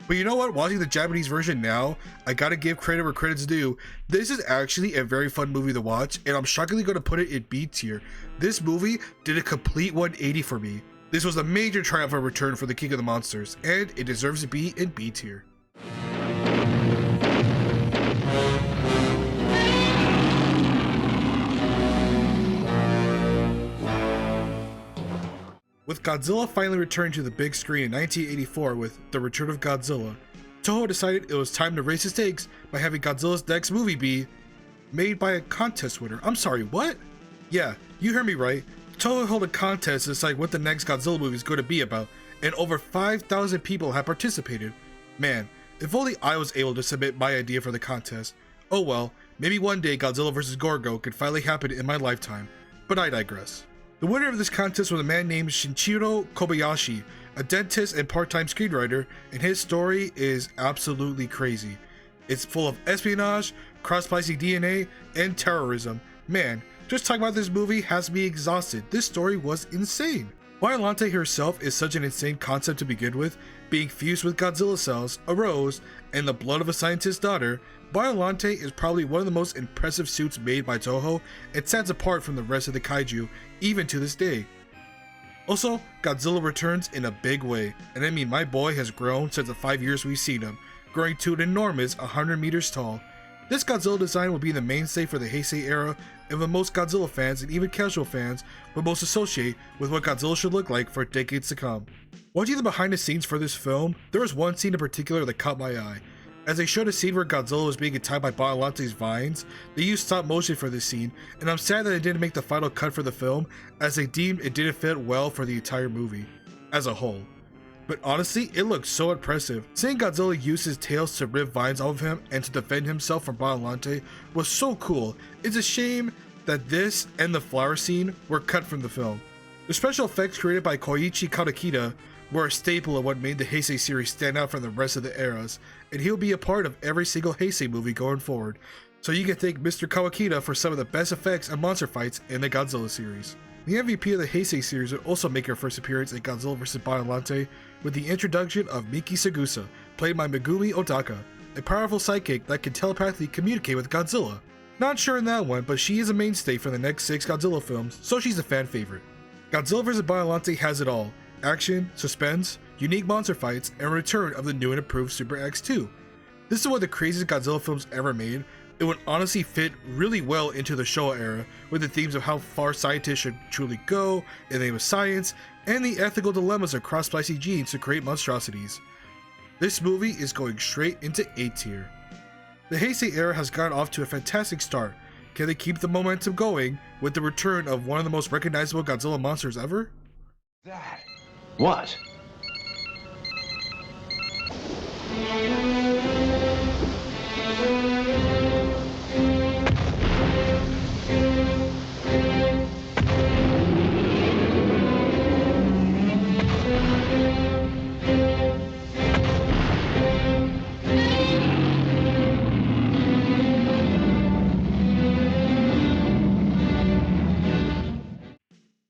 But you know what, watching the Japanese version now, I gotta give credit where credit's due. This is actually a very fun movie to watch, and I'm shockingly gonna put it in B tier. This movie did a complete 180 for me. This was a major triumphant return for the King of the Monsters, and it deserves to be in B tier. With Godzilla finally returning to the big screen in 1984 with The Return of Godzilla, Toho decided it was time to raise the stakes by having Godzilla's next movie be made by a contest winner. I'm sorry, what? Yeah, you heard me right. Toho held a contest to decide what the next Godzilla movie is going to be about, and over 5,000 people have participated. Man, if only I was able to submit my idea for the contest. Oh well, maybe one day Godzilla vs. Gorgo could finally happen in my lifetime, but I digress. The winner of this contest was a man named Shinichiro Kobayashi, a dentist and part-time screenwriter, and his story is absolutely crazy. It's full of espionage, cross-splicing DNA, and terrorism. Man, just talking about this movie has me exhausted. This story was insane. Biollante herself is such an insane concept to begin with. Being fused with Godzilla cells, a rose, and the blood of a scientist's daughter, Biollante is probably one of the most impressive suits made by Toho and stands apart from the rest of the kaiju, even to this day. Also, Godzilla returns in a big way, and I mean my boy has grown since the 5 years we've seen him, growing to an enormous 100 meters tall. This Godzilla design will be the mainstay for the Heisei era, and what most Godzilla fans and even casual fans will most associate with what Godzilla should look like for decades to come. Watching the behind the scenes for this film, there was one scene in particular that caught my eye. As they showed a scene where Godzilla was being attacked by Biolante's vines, they used stop motion for this scene, and I'm sad that they didn't make the final cut for the film, as they deemed it didn't fit well for the entire movie as a whole. But honestly, it looked so impressive. Seeing Godzilla use his tails to rip vines off of him and to defend himself from Biollante was so cool. It's a shame that this and the flower scene were cut from the film. The special effects created by Koichi Kadokida were a staple of what made the Heisei series stand out from the rest of the eras, and he'll be a part of every single Heisei movie going forward. So you can thank Mr. Kawakita for some of the best effects and monster fights in the Godzilla series. The MVP of the Heisei series would also make her first appearance in Godzilla vs. Biollante with the introduction of Miki Sagusa, played by Megumi Odaka, a powerful psychic that can telepathically communicate with Godzilla. Not sure in that one, but she is a mainstay for the next 6 Godzilla films, so she's a fan favorite. Godzilla vs. Biollante has it all: action, suspense, unique monster fights, and return of the new and improved Super X2. This is one of the craziest Godzilla films ever made. It would honestly fit really well into the Showa era, with the themes of how far scientists should truly go in the name of science, and the ethical dilemmas of cross-splicing genes to create monstrosities. This movie is going straight into A tier. The Heisei era has gotten off to a fantastic start. Can they keep the momentum going with the return of one of the most recognizable Godzilla monsters ever? What?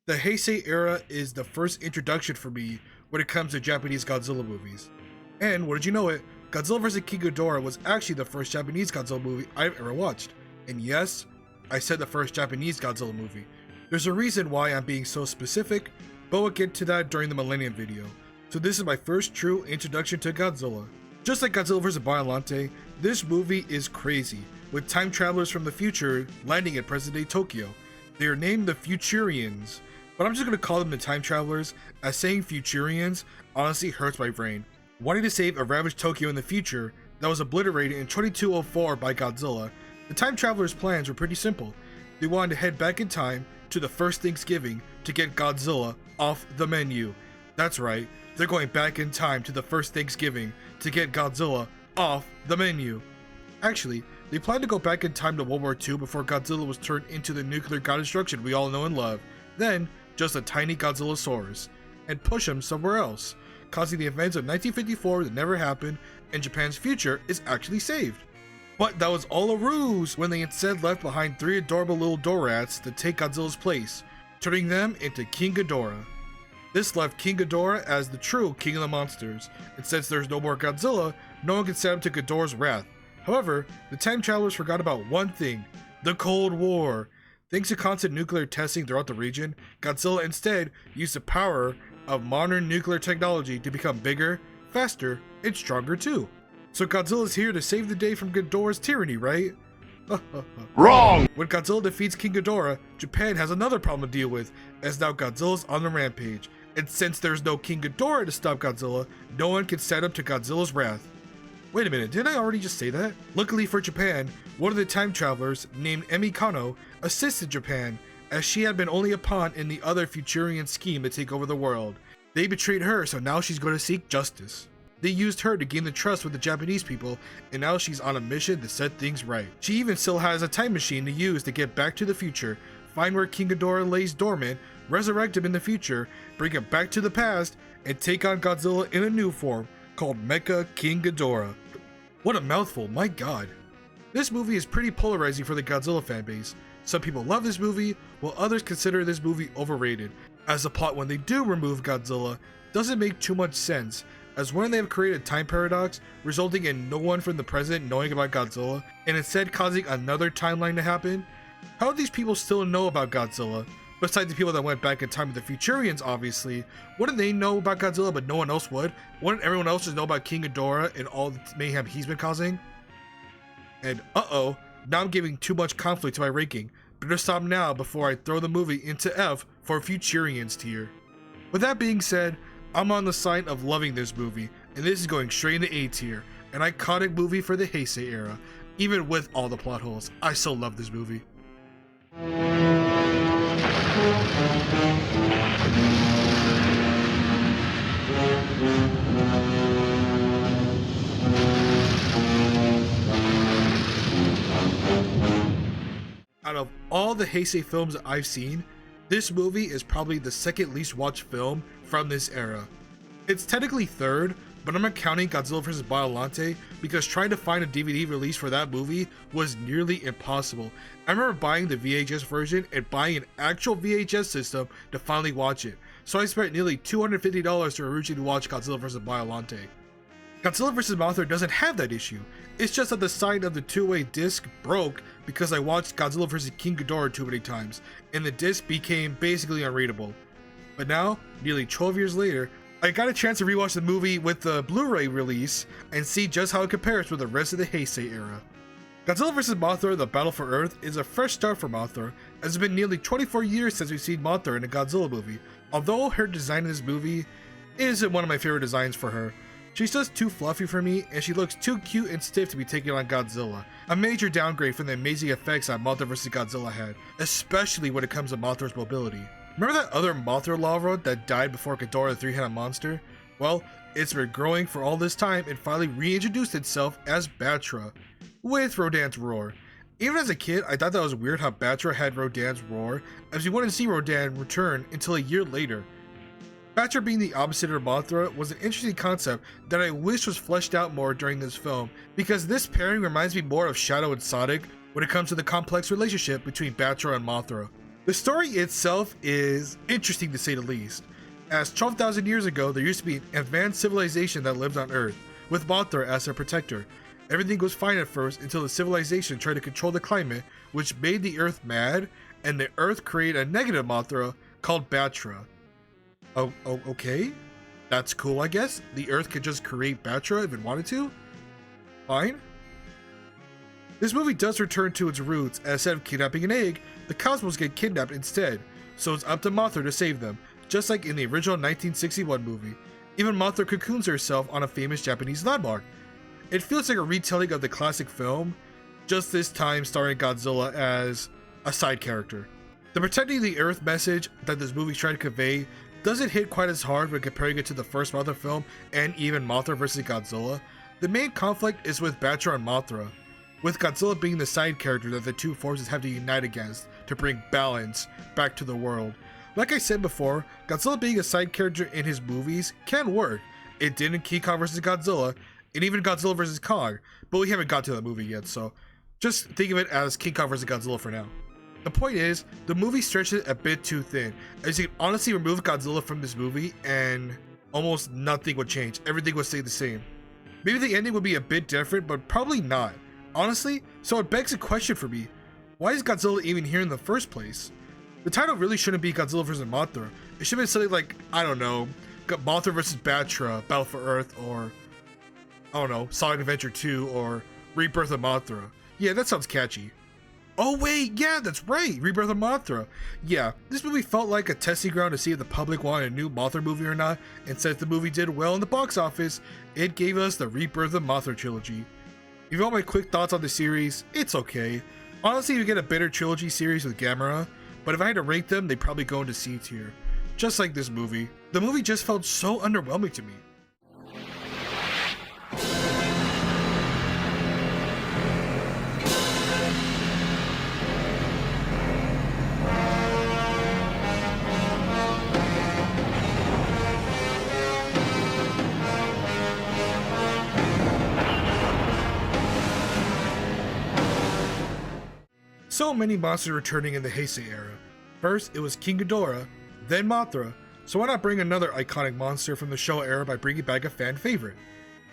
The Heisei era is the first introduction for me when it comes to Japanese Godzilla movies. And what did you know it, Godzilla vs. King Ghidorah was actually the first Japanese Godzilla movie I've ever watched. And yes, I said the first Japanese Godzilla movie. There's a reason why I'm being so specific, but we'll get to that during the Millennium video. So this is my first true introduction to Godzilla. Just like Godzilla vs. Biollante, this movie is crazy, with time travelers from the future landing in present-day Tokyo. They are named the Futurians, but I'm just going to call them the time travelers, as saying Futurians honestly hurts my brain. Wanting to save a ravaged Tokyo in the future that was obliterated in 2204 by Godzilla, the time travelers' plans were pretty simple. They wanted to head back in time to the first Thanksgiving to get Godzilla off the menu. That's right, they're going back in time to the first Thanksgiving to get Godzilla off the menu. Actually, they planned to go back in time to World War II before Godzilla was turned into the nuclear god destruction we all know and love, then just a tiny Godzillasaurus, and push him somewhere else, causing the events of 1954 that never happened, and Japan's future is actually saved. But that was all a ruse when they instead left behind 3 adorable little Dorats to take Godzilla's place, turning them into King Ghidorah. This left King Ghidorah as the true king of the monsters, and since there's no more Godzilla, no one can stand up to Ghidorah's wrath. However, the time travelers forgot about one thing: the Cold War. Thanks to constant nuclear testing throughout the region, Godzilla instead used the power of modern nuclear technology to become bigger, faster, and stronger too. So Godzilla's here to save the day from Ghidorah's tyranny, right? Wrong! When Godzilla defeats King Ghidorah, Japan has another problem to deal with, as now Godzilla's on the rampage. And since there's no King Ghidorah to stop Godzilla, no one can stand up to Godzilla's wrath. Wait a minute, didn't I already just say that? Luckily for Japan, one of the time travelers, named Emi Kano, assisted Japan, as she had been only a pawn in the other Futurian scheme to take over the world. They betrayed her, so now she's going to seek justice. They used her to gain the trust with the Japanese people, and now she's on a mission to set things right. She even still has a time machine to use to get back to the future, find where King Ghidorah lays dormant, resurrect him in the future, bring him back to the past, and take on Godzilla in a new form called Mecha King Ghidorah. What a mouthful, my god. This movie is pretty polarizing for the Godzilla fanbase. Some people love this movie, while others consider this movie overrated, as the plot when they do remove Godzilla doesn't make too much sense, as when they have created a time paradox, resulting in no one from the present knowing about Godzilla, and instead causing another timeline to happen. How do these people still know about Godzilla? Besides the people that went back in time with the Futurians, obviously. Wouldn't they know about Godzilla but no one else would? Wouldn't everyone else just know about King Ghidorah and all the mayhem he's been causing? And uh-oh, now I'm giving too much conflict to my ranking. Better stop now before I throw the movie into F for Futurians tier. With that being said, I'm on the side of loving this movie, and this is going straight into A tier, an iconic movie for the Heisei era. Even with all the plot holes, I still love this movie. Out of all the Heisei films that I've seen, this movie is probably the second least watched film from this era. It's technically third, but I'm not counting Godzilla vs. Biollante because trying to find a DVD release for that movie was nearly impossible. I remember buying the VHS version and buying an actual VHS system to finally watch it, so I spent nearly $250 to originally watch Godzilla vs. Biollante. Godzilla vs. Mothra doesn't have that issue. It's just that the side of the two-way disc broke because I watched Godzilla vs. King Ghidorah too many times, and the disc became basically unreadable. But now, nearly 12 years later, I got a chance to rewatch the movie with the Blu-ray release and see just how it compares with the rest of the Heisei era. Godzilla vs. Mothra: The Battle for Earth is a fresh start for Mothra, as it's been nearly 24 years since we've seen Mothra in a Godzilla movie. Although her design in this movie isn't one of my favorite designs for her, she's just too fluffy for me, and she looks too cute and stiff to be taking on Godzilla. A major downgrade from the amazing effects that Mothra vs. Godzilla had, especially when it comes to Mothra's mobility. Remember that other Mothra larva that died before Ghidorah the three-headed monster? Well, it's been growing for all this time and finally reintroduced itself as Batra, with Rodan's roar. Even as a kid, I thought that was weird how Batra had Rodan's roar, as we wouldn't see Rodan return until a year later. Batra being the opposite of Mothra was an interesting concept that I wish was fleshed out more during this film, because this pairing reminds me more of Shadow and Sonic when it comes to the complex relationship between Batra and Mothra. The story itself is interesting to say the least, as 12,000 years ago there used to be an advanced civilization that lived on Earth, with Mothra as their protector. Everything was fine at first until the civilization tried to control the climate, which made the Earth mad, and the Earth created a negative Mothra called Batra. Oh, okay. That's cool, I guess. The Earth could just create Batra if it wanted to. Fine. This movie does return to its roots, as instead of kidnapping an egg, the cosmos get kidnapped instead, so it's up to Mothra to save them, just like in the original 1961 movie. Even Mothra cocoons herself on a famous Japanese landmark. It feels like a retelling of the classic film, just this time starring Godzilla as a side character. The protecting the Earth message that this movie's trying to convey doesn't hit quite as hard when comparing it to the first Mothra film and even Mothra vs. Godzilla. The main conflict is with Batra and Mothra, with Godzilla being the side character that the two forces have to unite against to bring balance back to the world. Like I said before, Godzilla being a side character in his movies can work. It did in King Kong vs. Godzilla, and even Godzilla vs. Kong, but we haven't got to that movie yet, so just think of it as King Kong vs. Godzilla for now. The point is, the movie stretches a bit too thin, as you can honestly remove Godzilla from this movie and almost nothing would change, everything would stay the same. Maybe the ending would be a bit different, but probably not. Honestly, so it begs a question for me, why is Godzilla even here in the first place? The title really shouldn't be Godzilla vs. Mothra, it should be something like, I don't know, Mothra vs. Batra, Battle for Earth, or, I don't know, Sonic Adventure 2, or Rebirth of Mothra. Yeah, that sounds catchy. Oh wait, yeah, that's right, Rebirth of Mothra. Yeah, this movie felt like a testing ground to see if the public wanted a new Mothra movie or not, and since the movie did well in the box office, it gave us the Rebirth of Mothra trilogy. If you want my quick thoughts on the series, it's okay. Honestly, you get a better trilogy series with Gamera, but if I had to rank them, they'd probably go into C tier. Just like this movie. The movie just felt so underwhelming to me. So many monsters returning in the Heisei era. First, it was King Ghidorah, then Mothra, so why not bring another iconic monster from the Showa era by bringing back a fan favorite?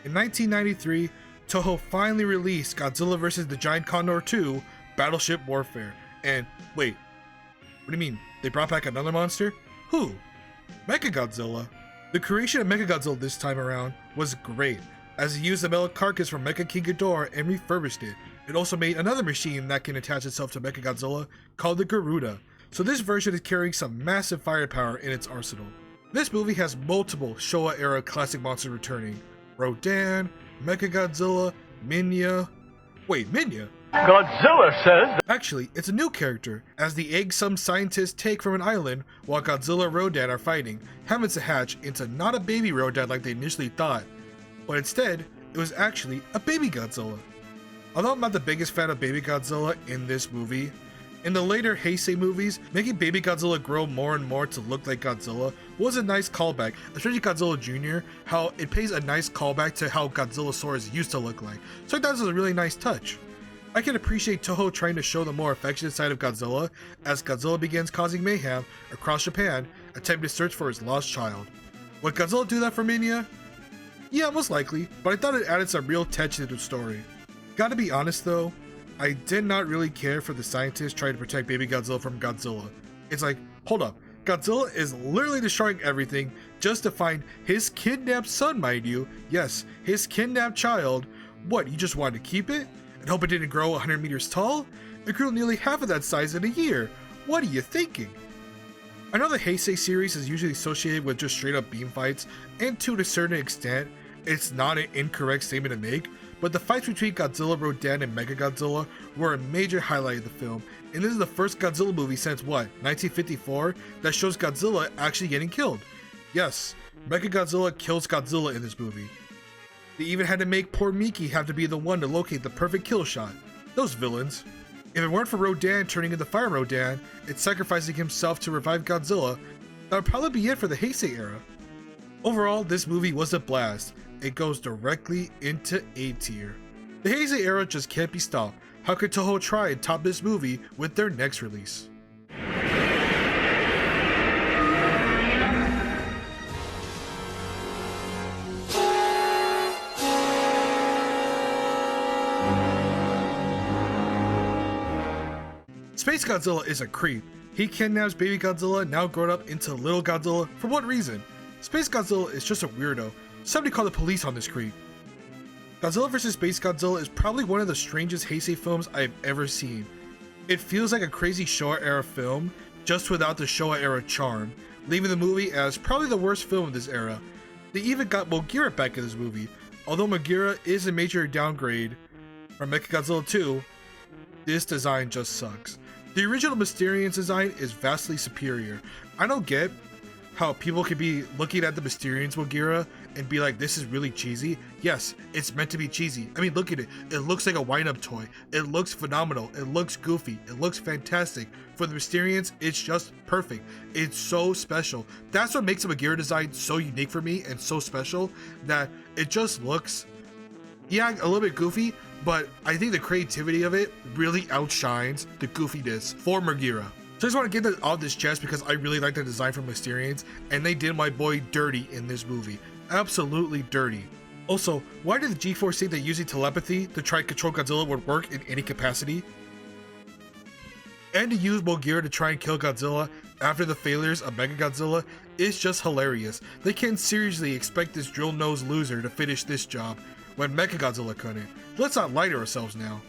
In 1993, Toho finally released Godzilla vs. the Giant Condor 2, Battleship Warfare. And wait, what do you mean, they brought back another monster? Who? Mechagodzilla. The creation of Mechagodzilla this time around was great, as it used the metal carcass from Mecha King Ghidorah and refurbished it. It also made another machine that can attach itself to Mechagodzilla called the Garuda, so this version is carrying some massive firepower in its arsenal. This movie has multiple Showa era classic monsters returning. Rodan, Mechagodzilla, Minya. Wait, Minya? Godzilla says... Actually, it's a new character, as the egg some scientists take from an island while Godzilla and Rodan are fighting happens to hatch into not a baby Rodan like they initially thought, but instead, it was actually a baby Godzilla. Although I'm not the biggest fan of baby Godzilla in this movie, in the later Heisei movies, making baby Godzilla grow more and more to look like Godzilla was a nice callback, especially Godzilla Jr., how it pays a nice callback to how Godzillasaurus used to look like, so I thought this was a really nice touch. I can appreciate Toho trying to show the more affectionate side of Godzilla, as Godzilla begins causing mayhem across Japan, attempting to search for his lost child. Would Godzilla do that for Minya? Yeah, most likely, but I thought it added some real tension to the story. Gotta be honest though, I did not really care for the scientists trying to protect baby Godzilla from Godzilla. It's like, hold up, Godzilla is literally destroying everything just to find his kidnapped son, mind you. Yes, his kidnapped child. What, you just wanted to keep it? And hope it didn't grow 100 meters tall? It grew nearly half of that size in a year. What are you thinking? I know the Heisei series is usually associated with just straight up beam fights, and to a certain extent, it's not an incorrect statement to make, but the fights between Godzilla, Rodan, and Mechagodzilla were a major highlight of the film, and this is the first Godzilla movie since what, 1954, that shows Godzilla actually getting killed. Yes, Mechagodzilla kills Godzilla in this movie. They even had to make poor Miki have to be the one to locate the perfect kill shot. Those villains. If it weren't for Rodan turning into Fire Rodan and sacrificing himself to revive Godzilla, that would probably be it for the Heisei era. Overall, this movie was a blast. It goes directly into A tier. The Heisei era just can't be stopped. How could Toho try and top this movie with their next release? Space Godzilla is a creep. He kidnaps baby Godzilla, now grown up into little Godzilla. For what reason? Space Godzilla is just a weirdo. Somebody call the police on this creep. Godzilla vs. Space Godzilla is probably one of the strangest Heisei films I've ever seen. It feels like a crazy Showa era film, just without the Showa era charm, leaving the movie as probably the worst film of this era. They even got Mogira back in this movie. Although Mogira is a major downgrade from Mechagodzilla 2, this design just sucks. The original Mysterian's design is vastly superior. I don't get how people could be looking at the Mysterian's Mogira and be like, this is really cheesy. Yes, it's meant to be cheesy. I mean, look at it. It looks like a wind-up toy. It looks phenomenal. It looks goofy. It looks fantastic. For the Mysterians, it's just perfect. It's so special. That's what makes the Mogira design so unique for me and so special, that it just looks Yeah, a little bit goofy, but I think the creativity of it really outshines the goofiness for Megira. So I just want to get that off this chest because I really like the design for Mysterians, and they did my boy dirty in this movie. Absolutely dirty. Also, why did the G-Force think that using telepathy to try and control Godzilla would work in any capacity? And to use Megira to try and kill Godzilla after the failures of Mechagodzilla is just hilarious. They can't seriously expect this drill-nosed loser to finish this job when Mechagodzilla couldn't. Let's not lie to ourselves now.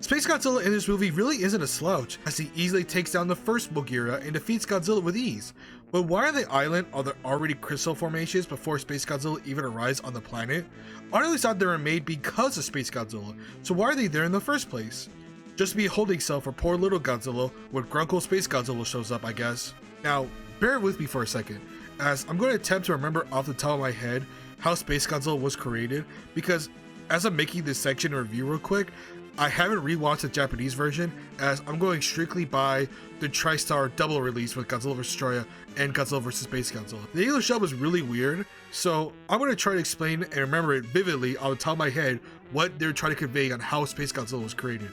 Space Godzilla in this movie really isn't a slouch, as he easily takes down the first Megira and defeats Godzilla with ease. But why on the island are there already crystal formations before Space Godzilla even arrives on the planet? I always thought they were made because of Space Godzilla, so why are they there in the first place? Just to be a holding cell for poor little Godzilla when Grunkle Space Godzilla shows up, I guess. Now, bear with me for a second, as I'm going to attempt to remember off the top of my head how Space Godzilla was created, because as I'm making this section review real quick, I haven't rewatched the Japanese version, as I'm going strictly by the TriStar double release with Godzilla vs. Destroyer and Godzilla vs. Space Godzilla. The English dub was really weird, so I'm going to try to explain and remember it vividly on the top of my head what they're trying to convey on how Space Godzilla was created.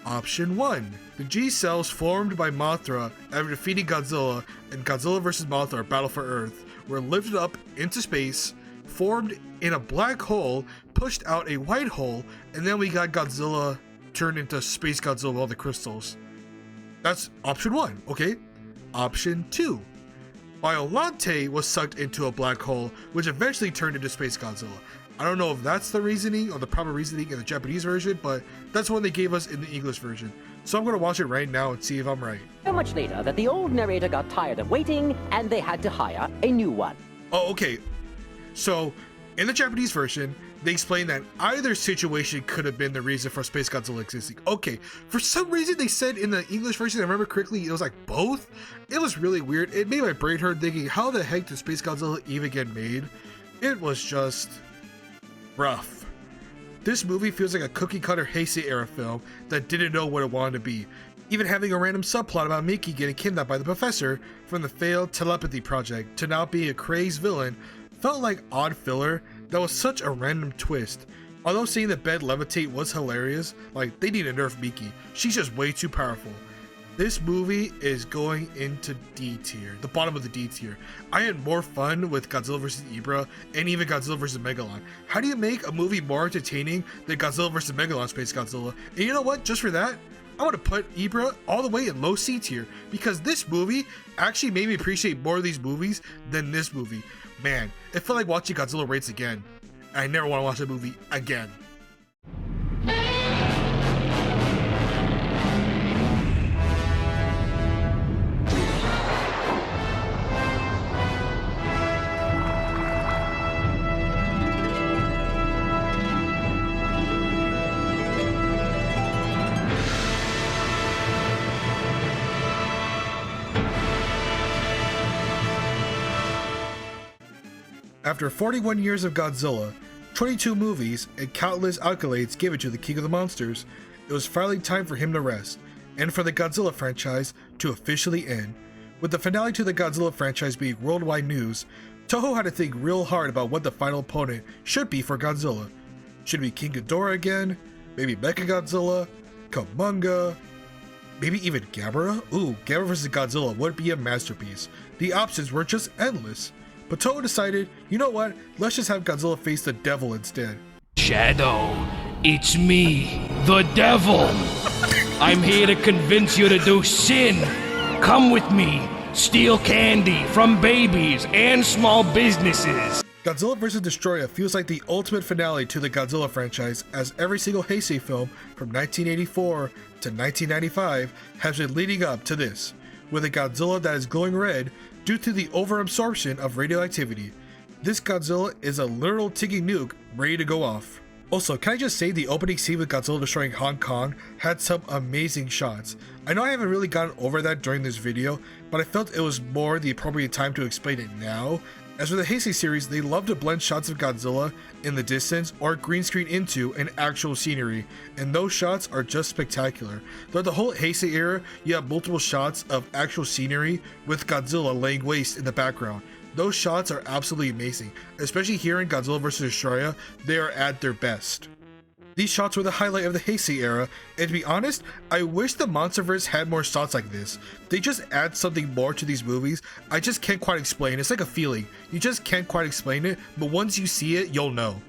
Option 1. The G-cells formed by Mothra after defeating Godzilla and Godzilla vs. Mothra Battle for Earth were lifted up into space, formed in a black hole, pushed out a white hole, and then we got Godzilla turned into Space Godzilla with all the crystals. That's option 1, okay? Option 2. Biollante was sucked into a black hole, which eventually turned into Space Godzilla. I don't know if that's the reasoning or the proper reasoning in the Japanese version, but that's what they gave us in the English version. So I'm going to watch it right now and see if I'm right. So much later that the old narrator got tired of waiting and they had to hire a new one. Oh, okay. So in the Japanese version, they explain that either situation could have been the reason for Space Godzilla existing. Okay, for some reason they said in the English version, I remember correctly, it was like both. It was really weird. It made my brain hurt thinking, how the heck did Space Godzilla even get made? It was just rough. This movie feels like a cookie cutter Heisei era film that didn't know what it wanted to be. Even having a random subplot about Mickey getting kidnapped by the professor from the failed telepathy project to now be a crazed villain felt like odd filler that was such a random twist. Although seeing the bed levitate was hilarious, like they need to nerf Miki. She's just way too powerful. This movie is going into D tier, the bottom of the D tier. I had more fun with Godzilla vs. Ibra and even Godzilla vs. Megalon. How do you make a movie more entertaining than Godzilla vs. Megalon Space Godzilla? And you know what? Just for that, I want to put Ibra all the way in low C tier because this movie actually made me appreciate more of these movies than this movie. Man, it felt like watching Godzilla Raids again. I never want to watch that movie again. After 41 years of Godzilla, 22 movies, and countless accolades given to the King of the Monsters, it was finally time for him to rest, and for the Godzilla franchise to officially end. With the finale to the Godzilla franchise being worldwide news, Toho had to think real hard about what the final opponent should be for Godzilla. Should it be King Ghidorah again? Maybe Mechagodzilla? Kumonga? Maybe even Gamera? Ooh, Gamera vs. Godzilla would be a masterpiece. The options were just endless. But Toho decided, you know what, let's just have Godzilla face the devil instead. Shadow, it's me, the devil. I'm here to convince you to do sin. Come with me, steal candy from babies and small businesses. Godzilla vs. Destroyer feels like the ultimate finale to the Godzilla franchise, as every single Heisei film from 1984 to 1995 has been leading up to this, with a Godzilla that is glowing red due to the overabsorption of radioactivity. This Godzilla is a literal ticking nuke ready to go off. Also, can I just say the opening scene with Godzilla destroying Hong Kong had some amazing shots. I know I haven't really gotten over that during this video, but I felt it was more the appropriate time to explain it now. As for the Heisei series, they love to blend shots of Godzilla in the distance or green screen into an actual scenery, and those shots are just spectacular. Throughout the whole Heisei era, you have multiple shots of actual scenery with Godzilla laying waste in the background. Those shots are absolutely amazing, especially here in Godzilla vs. Destroyer, they are at their best. These shots were the highlight of the Heisei era, and to be honest, I wish the Monsterverse had more shots like this. They just add something more to these movies. I just can't quite explain. It's like a feeling. You just can't quite explain it, but once you see it, you'll know.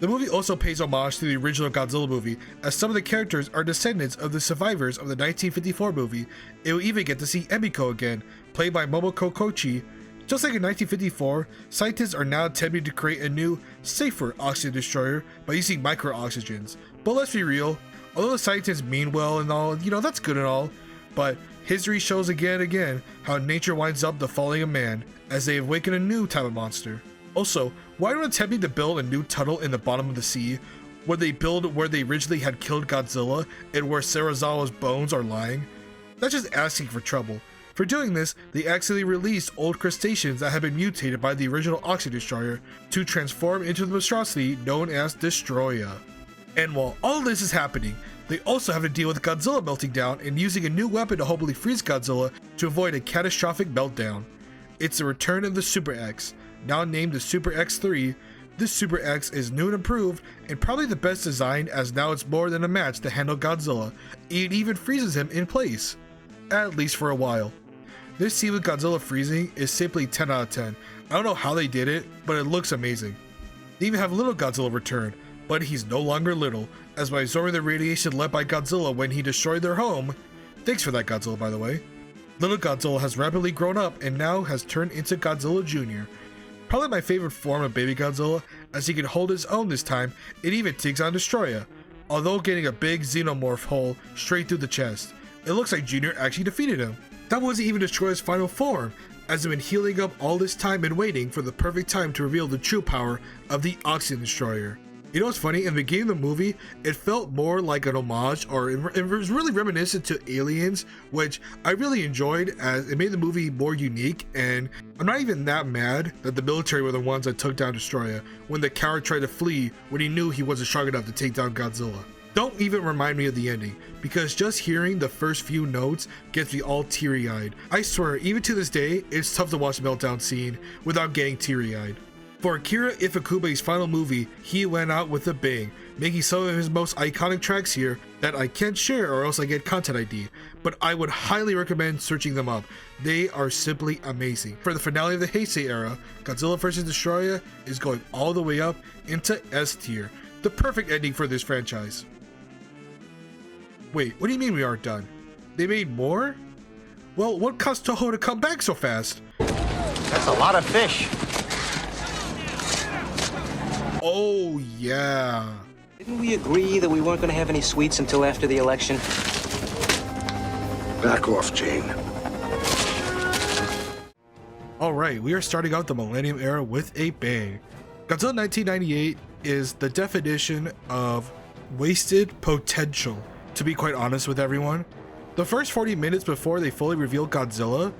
The movie also pays homage to the original Godzilla movie, as some of the characters are descendants of the survivors of the 1954 movie. It will even get to see Emiko again, played by Momoko Kochi. Just like in 1954, scientists are now attempting to create a new, safer oxygen destroyer by using micro-oxygens. But let's be real, although the scientists mean well and all, that's good and all, but history shows again and again how nature winds up defalling a man as they awaken a new type of monster. Also, why when attempting to build a new tunnel in the bottom of the sea, would they build where they originally had killed Godzilla and where Serizawa's bones are lying? That's just asking for trouble. For doing this, they accidentally released old crustaceans that had been mutated by the original Oxygen Destroyer to transform into the monstrosity known as Destroya. And while all this is happening, they also have to deal with Godzilla melting down and using a new weapon to hopefully freeze Godzilla to avoid a catastrophic meltdown. It's the return of the Super X, now named the Super X3. This Super X is new and improved, and probably the best design as now it's more than a match to handle Godzilla. It even freezes him in place, at least for a while. This scene with Godzilla freezing is simply 10 out of 10. I don't know how they did it, but it looks amazing. They even have little Godzilla return, but he's no longer little, as by absorbing the radiation left by Godzilla when he destroyed their home. Thanks for that, Godzilla, by the way. Little Godzilla has rapidly grown up and now has turned into Godzilla Jr. Probably my favorite form of baby Godzilla, as he can hold his own this time and even takes on Destroya, although getting a big xenomorph hole straight through the chest. It looks like Jr. actually defeated him. That wasn't even Destroya's final form, as he's been healing up all this time and waiting for the perfect time to reveal the true power of the Oxygen Destroyer. You know what's funny? In the beginning of the movie, it felt more like an homage, or it was really reminiscent to Aliens, which I really enjoyed as it made the movie more unique, and I'm not even that mad that the military were the ones that took down Destroya when the coward tried to flee when he knew he wasn't strong enough to take down Godzilla. Don't even remind me of the ending, because just hearing the first few notes gets me all teary-eyed. I swear, even to this day, it's tough to watch the meltdown scene without getting teary-eyed. For Akira Ifukube's final movie, he went out with a bang, making some of his most iconic tracks here that I can't share or else I get content ID, but I would highly recommend searching them up. They are simply amazing. For the finale of the Heisei era, Godzilla vs. Destroya is going all the way up into S tier, the perfect ending for this franchise. Wait, what do you mean we aren't done? They made more? Well, what caused Toho to come back so fast? That's a lot of fish. Oh, yeah. Didn't we agree that we weren't going to have any sweets until after the election? Back off, Jane. Alright, we are starting out the Millennium Era with a bang. Godzilla 1998 is the definition of wasted potential, to be quite honest with everyone. The first 40 minutes before they fully revealed Godzilla,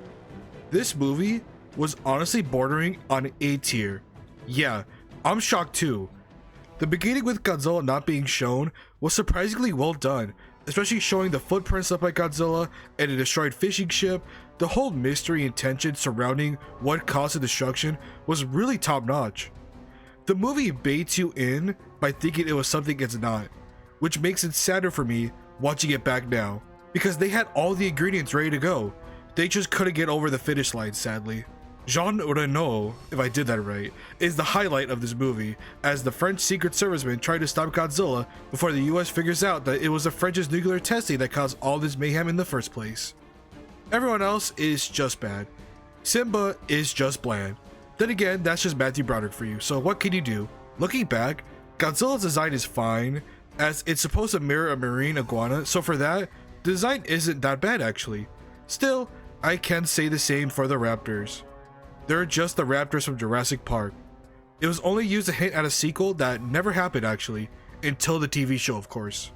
this movie was honestly bordering on A tier. Yeah, I'm shocked too. The beginning with Godzilla not being shown was surprisingly well done, especially showing the footprints left by Godzilla and a destroyed fishing ship. The whole mystery and tension surrounding what caused the destruction was really top notch. The movie baits you in by thinking it was something it's not, which makes it sadder for me watching it back now, because they had all the ingredients ready to go. They just couldn't get over the finish line, sadly. Jean Reno, if I did that right, is the highlight of this movie, as the French Secret Servicemen tried to stop Godzilla before the US figures out that it was the French's nuclear testing that caused all this mayhem in the first place. Everyone else is just bad. Simba is just bland. Then again, that's just Matthew Broderick for you, so what can you do? Looking back, Godzilla's design is fine, as it's supposed to mirror a marine iguana, so for that, the design isn't that bad actually. Still, I can say the same for the raptors. They're just the raptors from Jurassic Park. It was only used to hint at a sequel that never happened actually, until the TV show of course.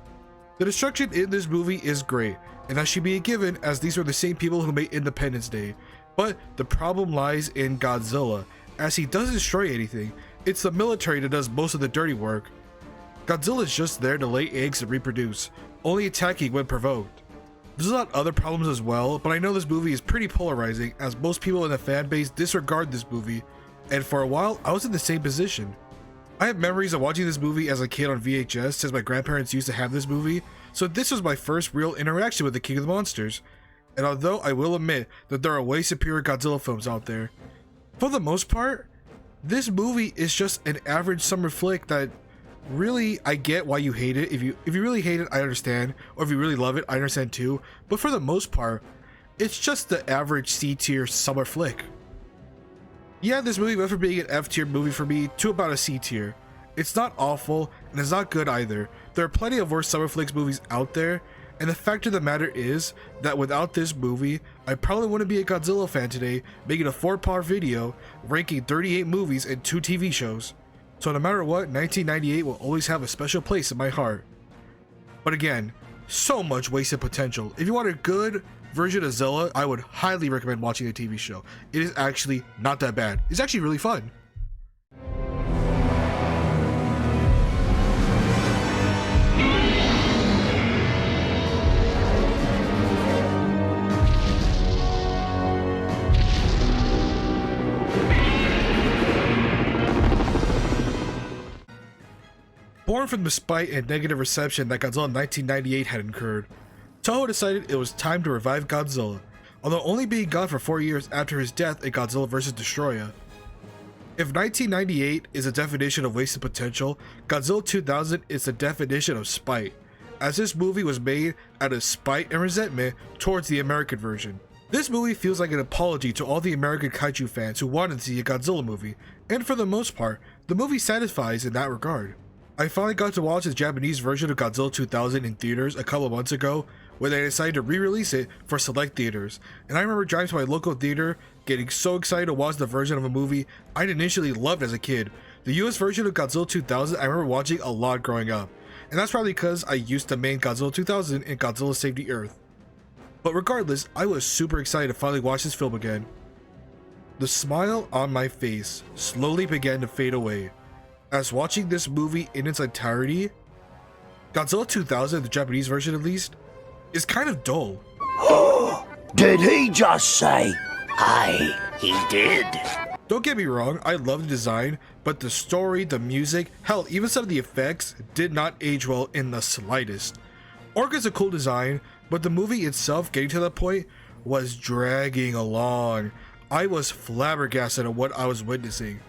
The destruction in this movie is great, and that should be a given as these were the same people who made Independence Day. But the problem lies in Godzilla, as he doesn't destroy anything. It's the military that does most of the dirty work. Godzilla is just there to lay eggs and reproduce, only attacking when provoked. There's a lot of other problems as well, but I know this movie is pretty polarizing as most people in the fan base disregard this movie, and for a while I was in the same position. I have memories of watching this movie as a kid on VHS since my grandparents used to have this movie, so this was my first real interaction with the King of the Monsters. And although I will admit that there are way superior Godzilla films out there, for the most part, this movie is just an average summer flick that really, I get why you hate it. If you really hate it, I understand. Or if you really love it, I understand too. But for the most part, it's just the average C-tier summer flick. Yeah, this movie went from being an F-tier movie for me to about a C-tier. It's not awful, and it's not good either. There are plenty of worse summer flicks movies out there, and the fact of the matter is that without this movie, I probably wouldn't be a Godzilla fan today, making a 4-part video, ranking 38 movies and 2 TV shows. So no matter what, 1998 will always have a special place in my heart. But again, so much wasted potential. If you want a good version of Zilla, I would highly recommend watching the TV show. It is actually not that bad. It's actually really fun. Born from the spite and negative reception that Godzilla 1998 had incurred, Toho decided it was time to revive Godzilla, although only being gone for 4 years after his death in Godzilla vs. Destoroyah. If 1998 is a definition of wasted potential, Godzilla 2000 is the definition of spite, as this movie was made out of spite and resentment towards the American version. This movie feels like an apology to all the American kaiju fans who wanted to see a Godzilla movie, and for the most part, the movie satisfies in that regard. I finally got to watch the Japanese version of Godzilla 2000 in theaters a couple of months ago, where they decided to re-release it for select theaters, and I remember driving to my local theater, getting so excited to watch the version of a movie I'd initially loved as a kid. The US version of Godzilla 2000 I remember watching a lot growing up, and that's probably because I used to main Godzilla 2000 and Godzilla Save the Earth. But regardless, I was super excited to finally watch this film again. The smile on my face slowly began to fade away, as watching this movie in its entirety, Godzilla 2000, the Japanese version at least, is kind of dull. Did he just say, "Aye, he did"? Don't get me wrong, I love the design, but the story, the music, hell, even some of the effects did not age well in the slightest. Orga's a cool design, but the movie itself, getting to that point, was dragging along. I was flabbergasted at what I was witnessing.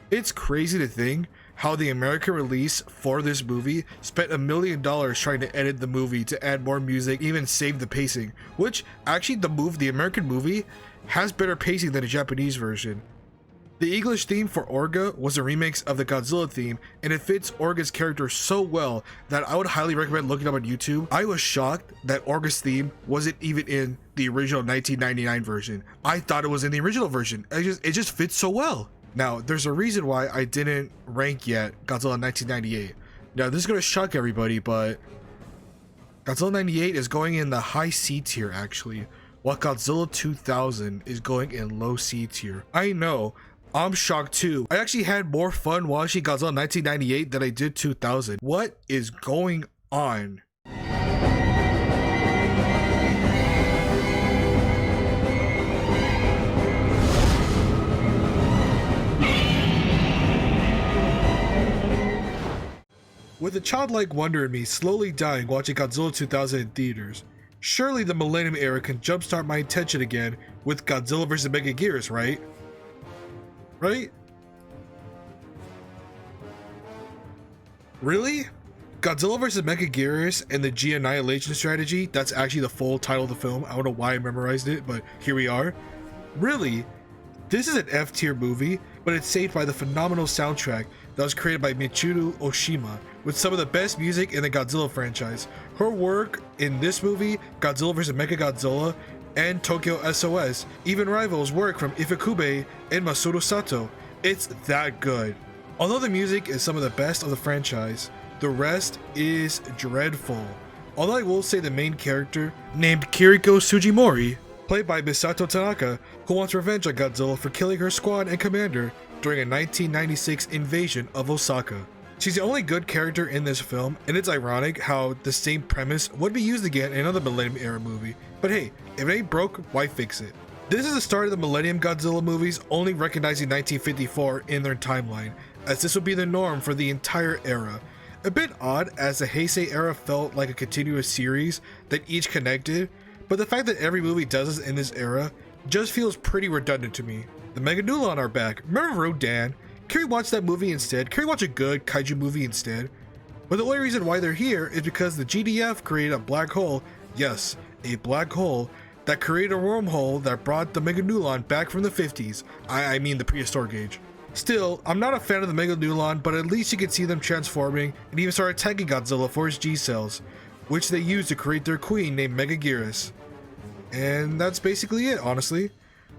It's crazy to think how the American release for this movie spent $1 million trying to edit the movie to add more music, even save the pacing, which actually the American movie has better pacing than the Japanese version. The English theme for Orga was a remix of the Godzilla theme, and it fits Orga's character so well that I would highly recommend looking up on YouTube. I was shocked that Orga's theme wasn't even in the original 1999 version. I thought it was in the original version. It just fits so well. Now, there's a reason why I didn't rank yet Godzilla 1998. Now, this is going to shock everybody, but Godzilla 98 is going in the high C tier actually, while Godzilla 2000 is going in low C tier. I know, I'm shocked too. I actually had more fun watching Godzilla 1998 than I did 2000. What is going on? With a childlike wonder in me slowly dying watching Godzilla 2000 in theaters, surely the Millennium Era can jumpstart my attention again with Godzilla vs. Megaguirus, right? Right? Really? Godzilla vs. Megaguirus and the G Annihilation Strategy, that's actually the full title of the film. I don't know why I memorized it, but here we are. Really? This is an F tier movie, but it's saved by the phenomenal soundtrack that was created by Michiru Oshima, with some of the best music in the Godzilla franchise. Her work in this movie, Godzilla vs. Mechagodzilla, and Tokyo SOS even rivals work from Ifukube and Masaru Sato. It's that good. Although the music is some of the best of the franchise, the rest is dreadful. Although I will say the main character, named Kiriko Sugimori, played by Misato Tanaka, who wants revenge on Godzilla for killing her squad and commander during a 1996 invasion of Osaka. She's the only good character in this film, and it's ironic how the same premise would be used again in another Millennium Era movie. But hey, if it ain't broke, why fix it? This is the start of the Millennium Godzilla movies only recognizing 1954 in their timeline, as this would be the norm for the entire era. A bit odd, as the Heisei era felt like a continuous series that each connected, but the fact that every movie does this in this era just feels pretty redundant to me. The Meganulon are back. Remember Rodan? Can we watch that movie instead? Can we watch a good kaiju movie instead? But the only reason why they're here is because the GDF created a black hole, yes, a black hole, that created a wormhole that brought the Meganulon back from the 50s. I mean the prehistoric age. Still, I'm not a fan of the Meganulon, but at least you can see them transforming and even start attacking Godzilla for his G-cells, which they use to create their queen named Megaguirus. And that's basically it, honestly.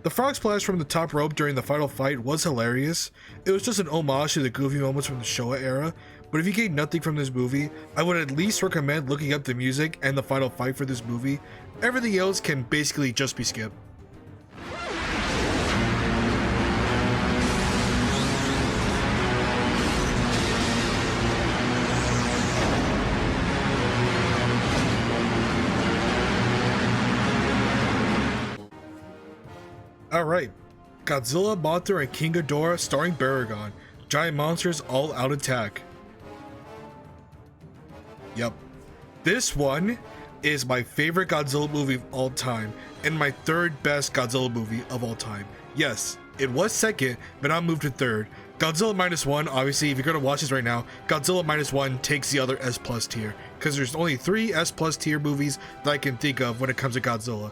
The frog splash from the top rope during the final fight was hilarious. It was just an homage to the goofy moments from the Showa era, but if you gain nothing from this movie, I would at least recommend looking up the music and the final fight for this movie. Everything else can basically just be skipped. Alright, Godzilla, Mothra, and King Ghidorah starring Baragon. Giant monsters all out attack. Yep. This one is my favorite Godzilla movie of all time, and my third best Godzilla movie of all time. Yes, it was second, but I moved to third. Godzilla -1, obviously, if you're gonna watch this right now, Godzilla -1 takes the other S+ tier, because there's only 3 S+ tier movies that I can think of when it comes to Godzilla.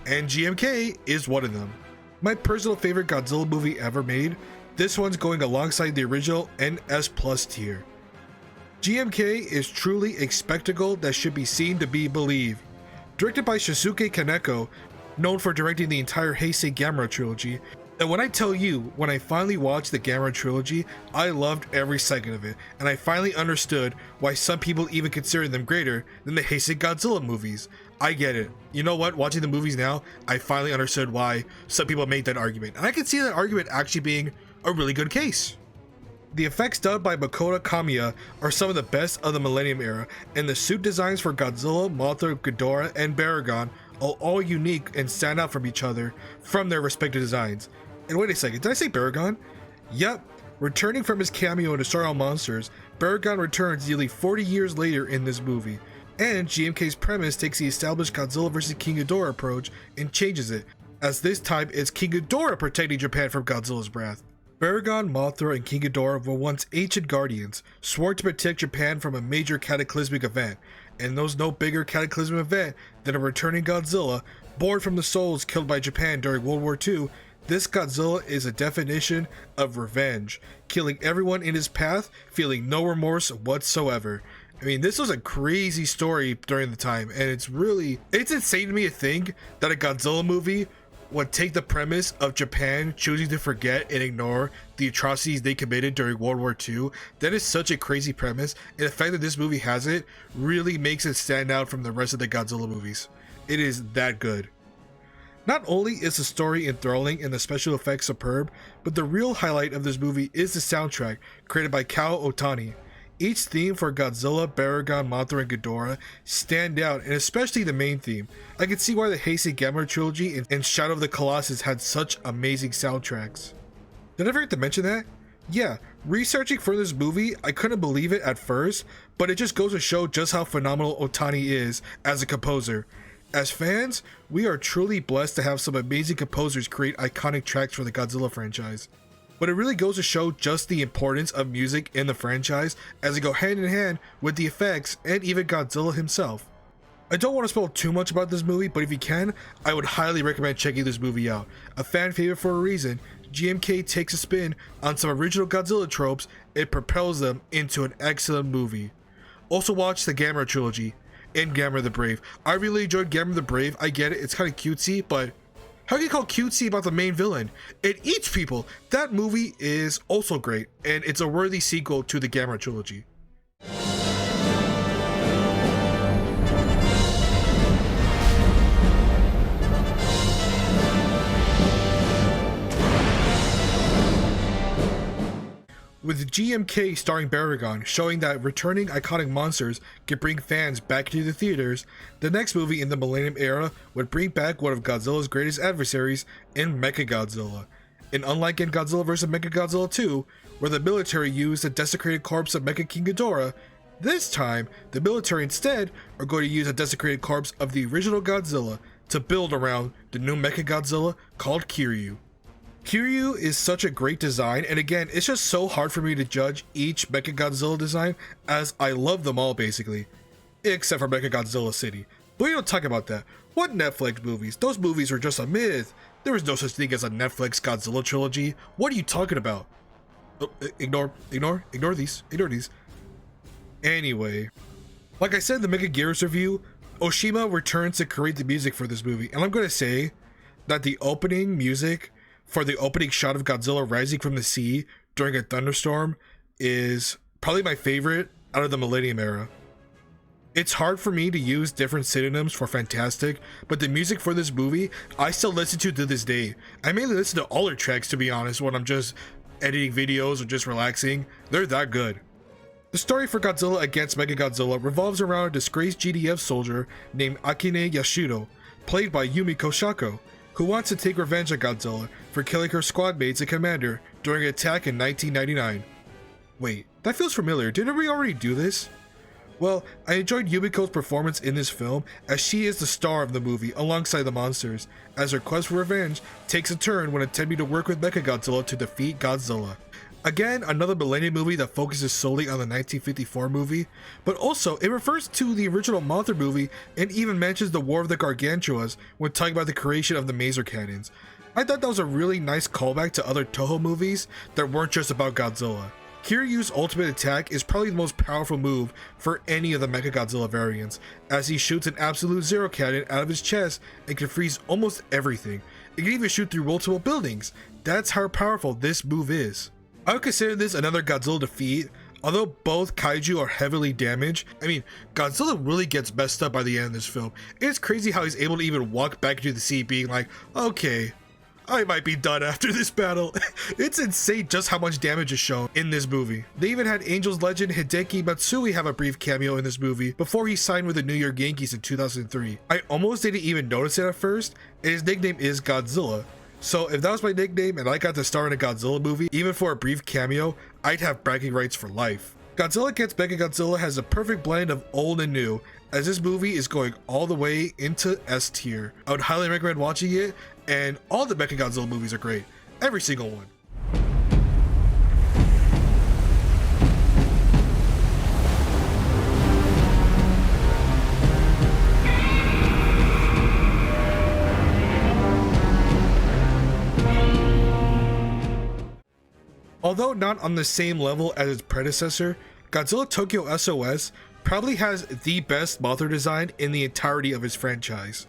And GMK is one of them. My personal favorite Godzilla movie ever made, this one's going alongside the original and S+ tier. GMK is truly a spectacle that should be seen to be believed. Directed by Shusuke Kaneko, known for directing the entire Heisei Gamera trilogy, and when I tell you, when I finally watched the Gamera trilogy, I loved every second of it, and I finally understood why some people even consider them greater than the Heisei Godzilla movies. I get it. You know what? Watching the movies now, I finally understood why some people made that argument, and I can see that argument actually being a really good case. The effects done by Makoto Kamiya are some of the best of the Millennium era, and the suit designs for Godzilla, Mothra, Ghidorah, and Baragon are all unique and stand out from each other from their respective designs. And wait a second, did I say Baragon? Yep, returning from his cameo in the Star Isle Monsters, Baragon returns nearly 40 years later in this movie. And GMK's premise takes the established Godzilla vs. King Ghidorah approach and changes it, as this time it's King Ghidorah protecting Japan from Godzilla's wrath. Baragon, Mothra, and King Ghidorah were once ancient guardians, sworn to protect Japan from a major cataclysmic event, and there's no bigger cataclysmic event than a returning Godzilla, born from the souls killed by Japan during World War II. This Godzilla is a definition of revenge, killing everyone in his path, feeling no remorse whatsoever. I mean, this was a crazy story during the time, and it's insane to me to think that a Godzilla movie would take the premise of Japan choosing to forget and ignore the atrocities they committed during World War II. That is such a crazy premise, and the fact that this movie has it really makes it stand out from the rest of the Godzilla movies. It is that good. Not only is the story enthralling and the special effects superb, but the real highlight of this movie is the soundtrack, created by Kao Otani. Each theme for Godzilla, Baragon, Mothra, and Ghidorah stand out, and especially the main theme. I can see why the Heisei Gamera trilogy and Shadow of the Colossus had such amazing soundtracks. Did I forget to mention that? Yeah, researching for this movie, I couldn't believe it at first, but it just goes to show just how phenomenal Otani is as a composer. As fans, we are truly blessed to have some amazing composers create iconic tracks for the Godzilla franchise. But it really goes to show just the importance of music in the franchise, as they go hand in hand with the effects and even Godzilla himself. I don't want to spoil too much about this movie, but if you can, I would highly recommend checking this movie out. A fan favorite for a reason, GMK takes a spin on some original Godzilla tropes and propels them into an excellent movie. Also watch the Gamera trilogy and Gamera the Brave. I really enjoyed Gamera the Brave. I get it, it's kind of cutesy, but how can you call cutesy about the main villain? It eats people. That movie is also great, and it's a worthy sequel to the Gamera trilogy. With GMK starring Baragon showing that returning iconic monsters can bring fans back to the theaters, the next movie in the Millennium era would bring back one of Godzilla's greatest adversaries in Mechagodzilla. And unlike in Godzilla vs. Mechagodzilla 2, where the military used the desecrated corpse of Mecha King Ghidorah, this time, the military instead are going to use a desecrated corpse of the original Godzilla to build around the new Mechagodzilla called Kiryu. Kiryu is such a great design, and again, it's just so hard for me to judge each Mechagodzilla design, as I love them all basically, except for Mechagodzilla City. But we don't talk about that. What Netflix movies? Those movies were just a myth. There was no such thing as a Netflix Godzilla trilogy. What are you talking about? Oh, ignore these. Anyway, like I said in the Mega Gears review, Oshima returns to create the music for this movie, and I'm going to say that the opening music for the opening shot of Godzilla rising from the sea during a thunderstorm is probably my favorite out of the Millennium era. It's hard for me to use different synonyms for fantastic, but the music for this movie, I still listen to this day. I mainly listen to all their tracks, to be honest, when I'm just editing videos or just relaxing. They're that good. The story for Godzilla against Mechagodzilla revolves around a disgraced GDF soldier named Akine Yashido, played by Yumiko Shako, who wants to take revenge on Godzilla for killing her squad mates and commander during an attack in 1999. Wait, that feels familiar. Didn't we already do this? Well, I enjoyed Yumiko's performance in this film, as she is the star of the movie alongside the monsters, as her quest for revenge takes a turn when attempting to work with Mechagodzilla to defeat Godzilla. Again, another Millennium movie that focuses solely on the 1954 movie, but also it refers to the original Mothra movie and even mentions the War of the Gargantuas when talking about the creation of the Maser Cannons. I thought that was a really nice callback to other Toho movies that weren't just about Godzilla. Kiryu's ultimate attack is probably the most powerful move for any of the Mechagodzilla variants, as he shoots an absolute zero cannon out of his chest and can freeze almost everything. It can even shoot through multiple buildings. That's how powerful this move is. I would consider this another Godzilla defeat, although both kaiju are heavily damaged. I mean, Godzilla really gets messed up by the end of this film. It's crazy how he's able to even walk back into the sea being like, okay, I might be done after this battle. It's insane just how much damage is shown in this movie. They even had Angels legend Hideki Matsui have a brief cameo in this movie before he signed with the New York Yankees in 2003. I almost didn't even notice it at first, and his nickname is Godzilla. So if that was my nickname and I got to star in a Godzilla movie, even for a brief cameo, I'd have bragging rights for life. Godzilla Against Mechagodzilla has a perfect blend of old and new, as this movie is going all the way into S tier. I would highly recommend watching it, and all the Mechagodzilla movies are great. Every single one. Although not on the same level as its predecessor, Godzilla Tokyo SOS probably has the best Mothra design in the entirety of its franchise.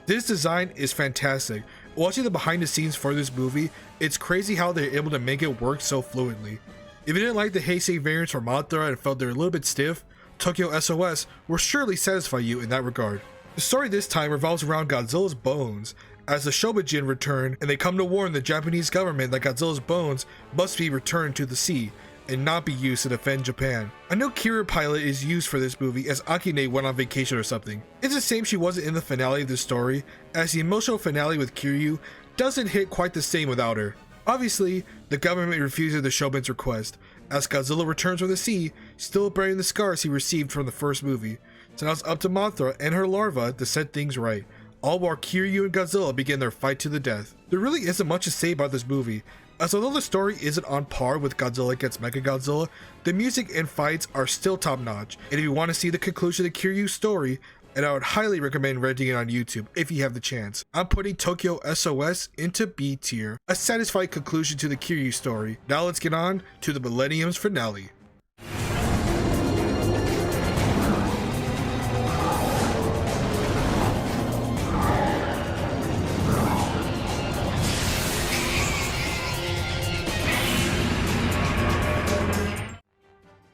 This design is fantastic. Watching the behind the scenes for this movie, it's crazy how they're able to make it work so fluently. If you didn't like the Heisei variants for Mothra and felt they're a little bit stiff, Tokyo SOS will surely satisfy you in that regard. The story this time revolves around Godzilla's bones, as the Shobijin return and they come to warn the Japanese government that Godzilla's bones must be returned to the sea and not be used to defend Japan. A new Kira pilot is used for this movie as Akine went on vacation or something. It's a shame she wasn't in the finale of this story, as the emotional finale with Kiryu doesn't hit quite the same without her. Obviously, the government refuses the Shobin's request, as Godzilla returns from the sea, still bearing the scars he received from the first movie. So now it's up to Mothra and her larva to set things right, all while Kiryu and Godzilla begin their fight to the death. There really isn't much to say about this movie, as although the story isn't on par with Godzilla Against Mechagodzilla, the music and fights are still top notch, and if you want to see the conclusion of Kiryu's story, and I would highly recommend renting it on YouTube if you have the chance, I'm putting Tokyo SOS into B tier, a satisfying conclusion to the Kiryu story. Now let's get on to the Millennium's finale.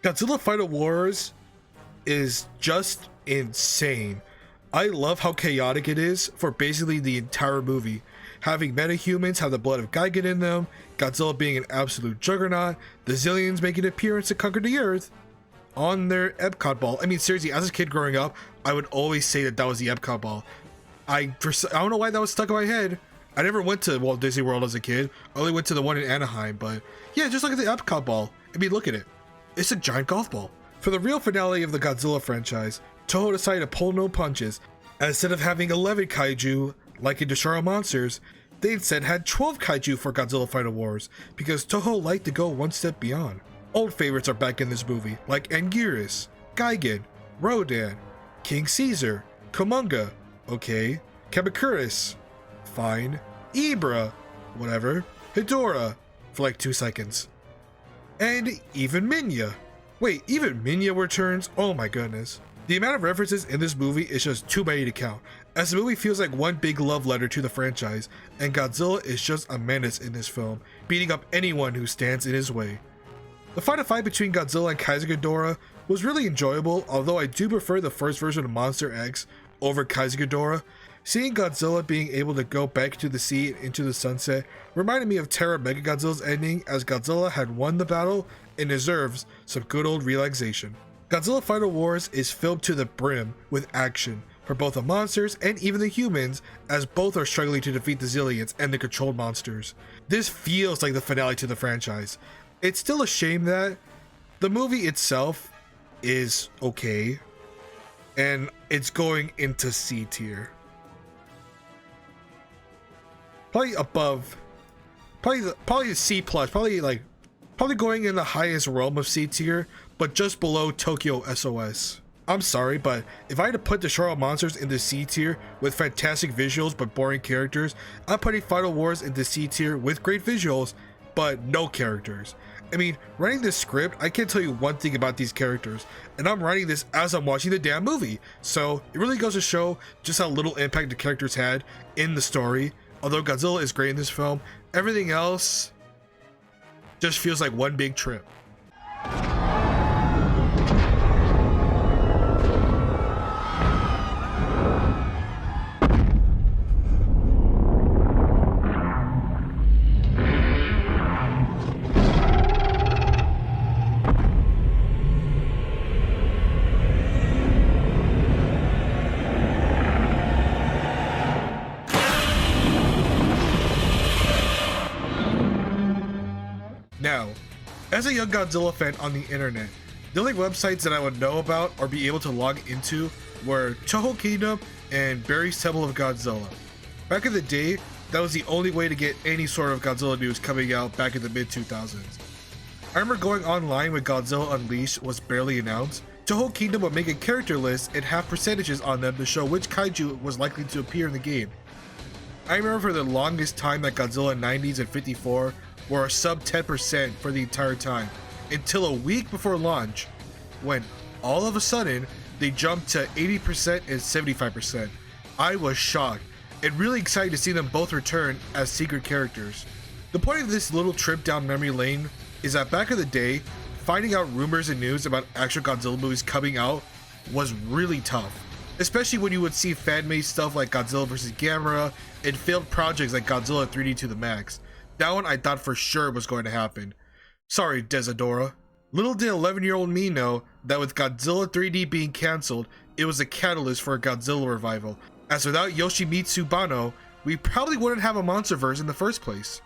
Godzilla Final Wars is just insane. I love how chaotic it is for basically the entire movie. Having metahumans have the blood of Gigan in them, Godzilla being an absolute juggernaut, the Zillions making an appearance to conquer the Earth on their Epcot ball. I mean, seriously, as a kid growing up, I would always say that was the Epcot ball. I don't know why that was stuck in my head. I never went to Walt Disney World as a kid. I only went to the one in Anaheim, but yeah, just look at the Epcot ball. I mean, look at it. It's a giant golf ball. For the real finale of the Godzilla franchise, Toho decided to pull no punches. Instead of having 11 kaiju, like in Destroy All Monsters, they instead had 12 kaiju for Godzilla Final Wars, because Toho liked to go one step beyond. Old favorites are back in this movie, like Anguirus, Gigan, Rodan, King Caesar, Kumonga, okay, Kabakuris, fine, Ibra, whatever, Hedora, for like 2 seconds. And even Minya. Wait, even Minya returns? Oh my goodness. The amount of references in this movie is just too many to count, as the movie feels like one big love letter to the franchise, and Godzilla is just a menace in this film, beating up anyone who stands in his way. The final fight between Godzilla and Kaiser Ghidorah was really enjoyable, although I do prefer the first version of Monster X over Kaiser Ghidorah. Seeing Godzilla being able to go back to the sea and into the sunset reminded me of Terra Mechagodzilla's ending, as Godzilla had won the battle and deserves some good old relaxation. Godzilla Final Wars is filled to the brim with action for both the monsters and even the humans, as both are struggling to defeat the Zillions and the controlled monsters. This feels like the finale to the franchise. It's still a shame that the movie itself is okay, and it's going into C tier. Probably above, probably C plus, probably going in the highest realm of C tier, but just below Tokyo SOS. I'm sorry, but if I had to put the Destroy All Monsters into C tier with fantastic visuals but boring characters, I'm putting Final Wars into C tier with great visuals but no characters. I mean, writing this script, I can't tell you one thing about these characters, and I'm writing this as I'm watching the damn movie, so it really goes to show just how little impact the characters had in the story. Although Godzilla is great in this film, everything else just feels like one big trip. Now, as a young Godzilla fan on the internet, the only websites that I would know about or be able to log into were Toho Kingdom and Barry's Temple of Godzilla. Back in the day, that was the only way to get any sort of Godzilla news coming out back in the mid-2000s. I remember going online when Godzilla Unleashed was barely announced. Toho Kingdom would make a character list and have percentages on them to show which kaiju was likely to appear in the game. I remember for the longest time that Godzilla 90s and 54 were a sub 10% for the entire time, until a week before launch, when all of a sudden they jumped to 80% and 75%. I was shocked and really excited to see them both return as secret characters. The point of this little trip down memory lane is that back in the day, finding out rumors and news about actual Godzilla movies coming out was really tough, especially when you would see fan-made stuff like Godzilla vs. Gamera and failed projects like Godzilla 3D to the Max. That one I thought for sure was going to happen. Sorry, Desadora. Little did 11-year-old me know that with Godzilla 3D being cancelled, it was a catalyst for a Godzilla revival, as without Yoshimitsu Banno, we probably wouldn't have a Monsterverse in the first place.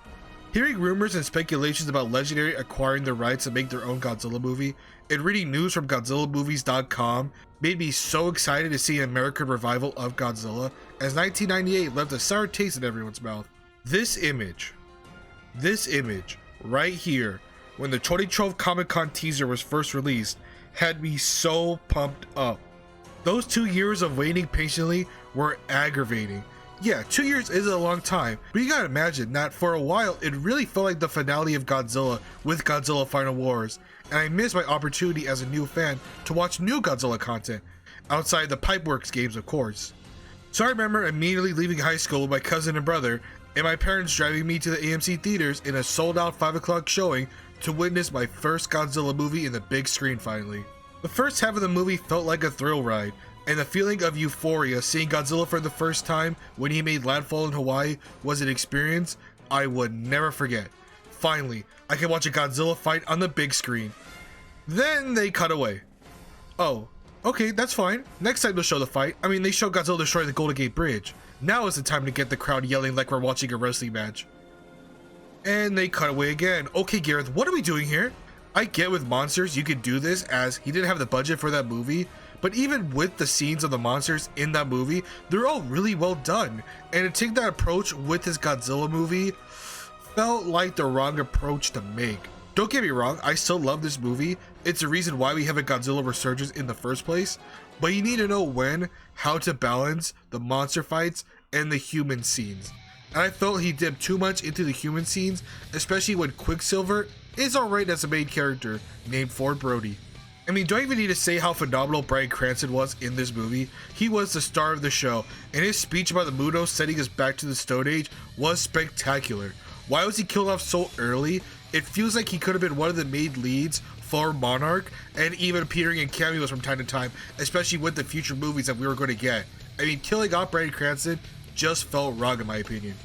Hearing rumors and speculations about Legendary acquiring the rights to make their own Godzilla movie, and reading news from GodzillaMovies.com made me so excited to see an American revival of Godzilla, as 1998 left a sour taste in everyone's mouth. This image right here, when the 2012 Comic-Con teaser was first released, had me so pumped up. Those 2 years of waiting patiently were aggravating. Yeah, 2 years is a long time, but you gotta imagine that for a while it really felt like the finale of Godzilla with Godzilla Final Wars, and I missed my opportunity as a new fan to watch new Godzilla content, outside the Pipeworks games of course. So I remember immediately leaving high school with my cousin and brother, and my parents driving me to the AMC theaters in a sold-out 5 o'clock showing to witness my first Godzilla movie in the big screen finally. The first half of the movie felt like a thrill ride, and the feeling of euphoria seeing Godzilla for the first time when he made landfall in Hawaii was an experience I would never forget. Finally, I can watch a Godzilla fight on the big screen. Then they cut away. Oh, okay, that's fine. Next time they'll show the fight. I mean, they show Godzilla destroy the Golden Gate Bridge. Now is the time to get the crowd yelling like we're watching a wrestling match. And they cut away again. Okay, Gareth, what are we doing here? I get with monsters you could do this as he didn't have the budget for that movie, but even with the scenes of the monsters in that movie, they're all really well done. And to take that approach with his Godzilla movie felt like the wrong approach to make. Don't get me wrong, I still love this movie. It's the reason why we have a Godzilla resurgence in the first place, but you need to know when, how to balance the monster fights and the human scenes. And I felt he dipped too much into the human scenes, especially when Quicksilver is alright as a main character named Ford Brody. I mean, do I even need to say how phenomenal Bryan Cranston was in this movie? He was the star of the show, and his speech about the Muto sending us back to the Stone Age was spectacular. Why was he killed off so early? It feels like he could have been one of the main leads for Monarch, and even appearing in cameos from time to time, especially with the future movies that we were going to get. I mean, killing off Bryan Cranston just felt wrong in my opinion.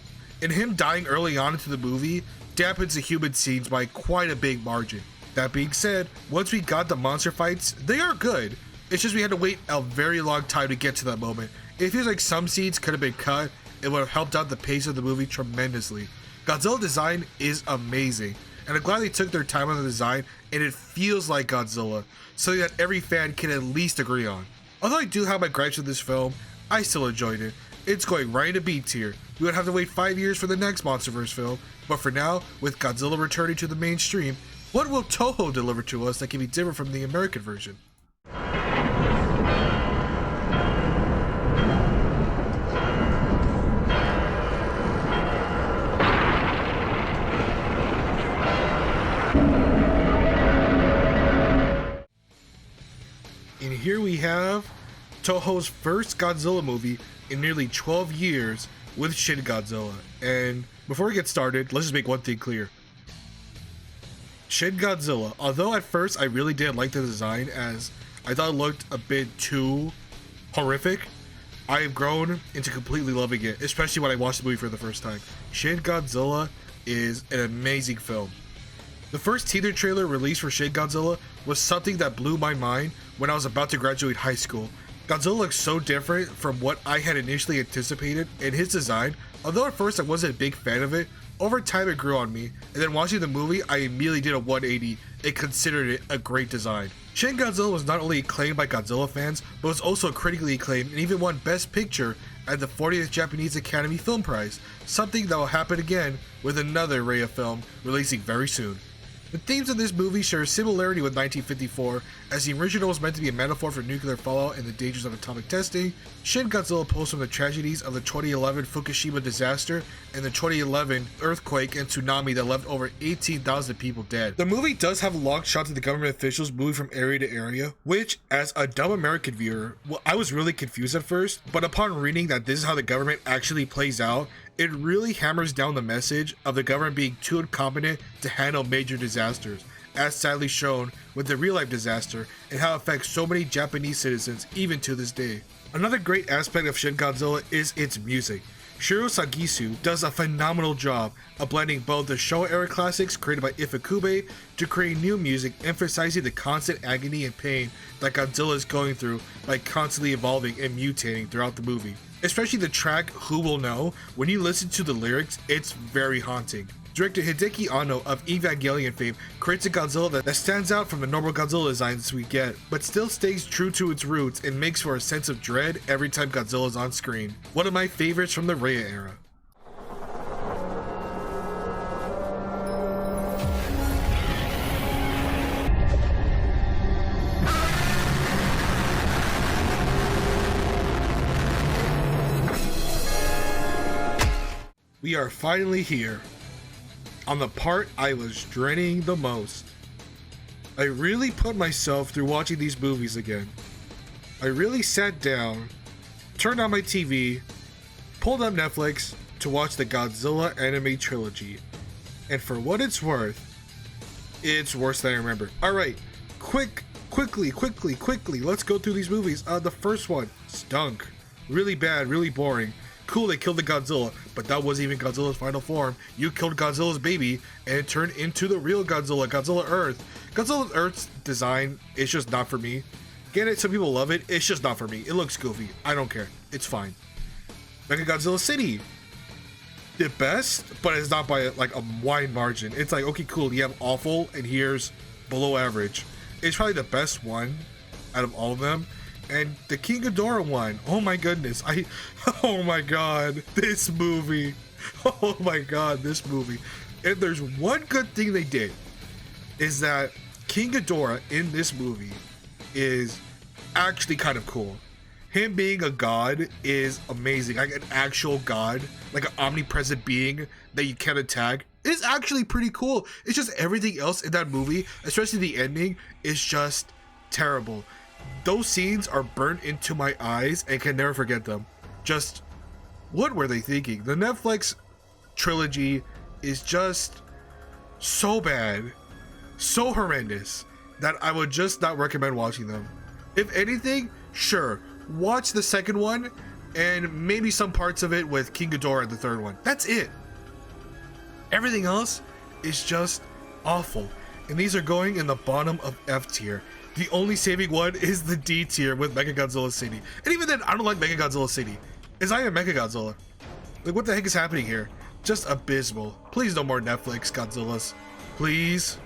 And him dying early on into the movie dampens the human scenes by quite a big margin. That being said, once we got the monster fights, they are good. It's just we had to wait a very long time to get to that moment. It feels like some scenes could have been cut. It would have helped out the pace of the movie tremendously. Godzilla design is amazing, and I'm glad they took their time on the design and it feels like Godzilla, something that every fan can at least agree on. Although I do have my gripes with this film, I still enjoyed it. It's going right into B tier. We would have to wait 5 years for the next Monsterverse film, but for now, with Godzilla returning to the mainstream, what will Toho deliver to us that can be different from the American version? And here we have Toho's first Godzilla movie in nearly 12 years with Shin Godzilla. And before we get started, let's just make one thing clear. Shin Godzilla, although at first I really didn't like the design as I thought it looked a bit too horrific, I have grown into completely loving it, especially when I watched the movie for the first time. Shin Godzilla is an amazing film. The first teaser trailer released for Shin Godzilla was something that blew my mind when I was about to graduate high school. Godzilla looks so different from what I had initially anticipated in his design. Although at first I wasn't a big fan of it, over time it grew on me, and then watching the movie I immediately did a 180 and considered it a great design. Shin Godzilla was not only acclaimed by Godzilla fans, but was also critically acclaimed and even won Best Picture at the 40th Japanese Academy Film Prize, something that will happen again with another Raya film releasing very soon. The themes of this movie share a similarity with 1954, as the original was meant to be a metaphor for nuclear fallout and the dangers of atomic testing. Shin Godzilla pulls from the tragedies of the 2011 Fukushima disaster and the 2011 earthquake and tsunami that left over 18,000 people dead. The movie does have long shots of the government officials moving from area to area, which, as a dumb American viewer, well, I was really confused at first, but upon reading that this is how the government actually plays out, it really hammers down the message of the government being too incompetent to handle major disasters, as sadly shown with the real-life disaster and how it affects so many Japanese citizens even to this day. Another great aspect of Shin Godzilla is its music. Shiro Sagisu does a phenomenal job of blending both the Showa-era classics created by Ifukube to create new music emphasizing the constant agony and pain that Godzilla is going through by constantly evolving and mutating throughout the movie. Especially the track Who Will Know, when you listen to the lyrics, it's very haunting. Director Hideki Anno of Evangelion fame creates a Godzilla that stands out from the normal Godzilla designs we get, but still stays true to its roots and makes for a sense of dread every time Godzilla is on screen. One of my favorites from the Raya era. We are finally here, on the part I was dreading the most. I really put myself through watching these movies again. I really sat down, turned on my TV, pulled up Netflix to watch the Godzilla anime trilogy. And for what it's worth, it's worse than I remember. Alright, quickly, let's go through these movies. The first one, stunk. Really bad, really boring. Cool, they killed the Godzilla, but that wasn't even Godzilla's final form. You killed Godzilla's baby, and it turned into the real Godzilla, Godzilla Earth. Godzilla Earth's design is just not for me. Get it? Some people love it. It's just not for me. It looks goofy. I don't care. It's fine. Mechagodzilla City did best, but it's not by like a wide margin. It's like, okay, cool, you have awful and here's below average. It's probably the best one out of all of them. And the King Ghidorah one, oh my goodness, oh my god, this movie. Oh my god, this movie. If there's one good thing they did, is that King Ghidorah in this movie is actually kind of cool. Him being a god is amazing. Like an actual god, like an omnipresent being that you can't attack, is actually pretty cool. It's just everything else in that movie, especially the ending, is just terrible. Those scenes are burnt into my eyes and can never forget them. Just, what were they thinking? The Netflix trilogy is just so bad, so horrendous, that I would just not recommend watching them. If anything, sure, watch the second one and maybe some parts of it with King Ghidorah in the third one. That's it. Everything else is just awful. And these are going in the bottom of F tier. The only saving one is the D tier with Mechagodzilla City. And even then, I don't like Mechagodzilla City. It's not even Mechagodzilla. Like, what the heck is happening here? Just abysmal. Please no more Netflix Godzillas. Please.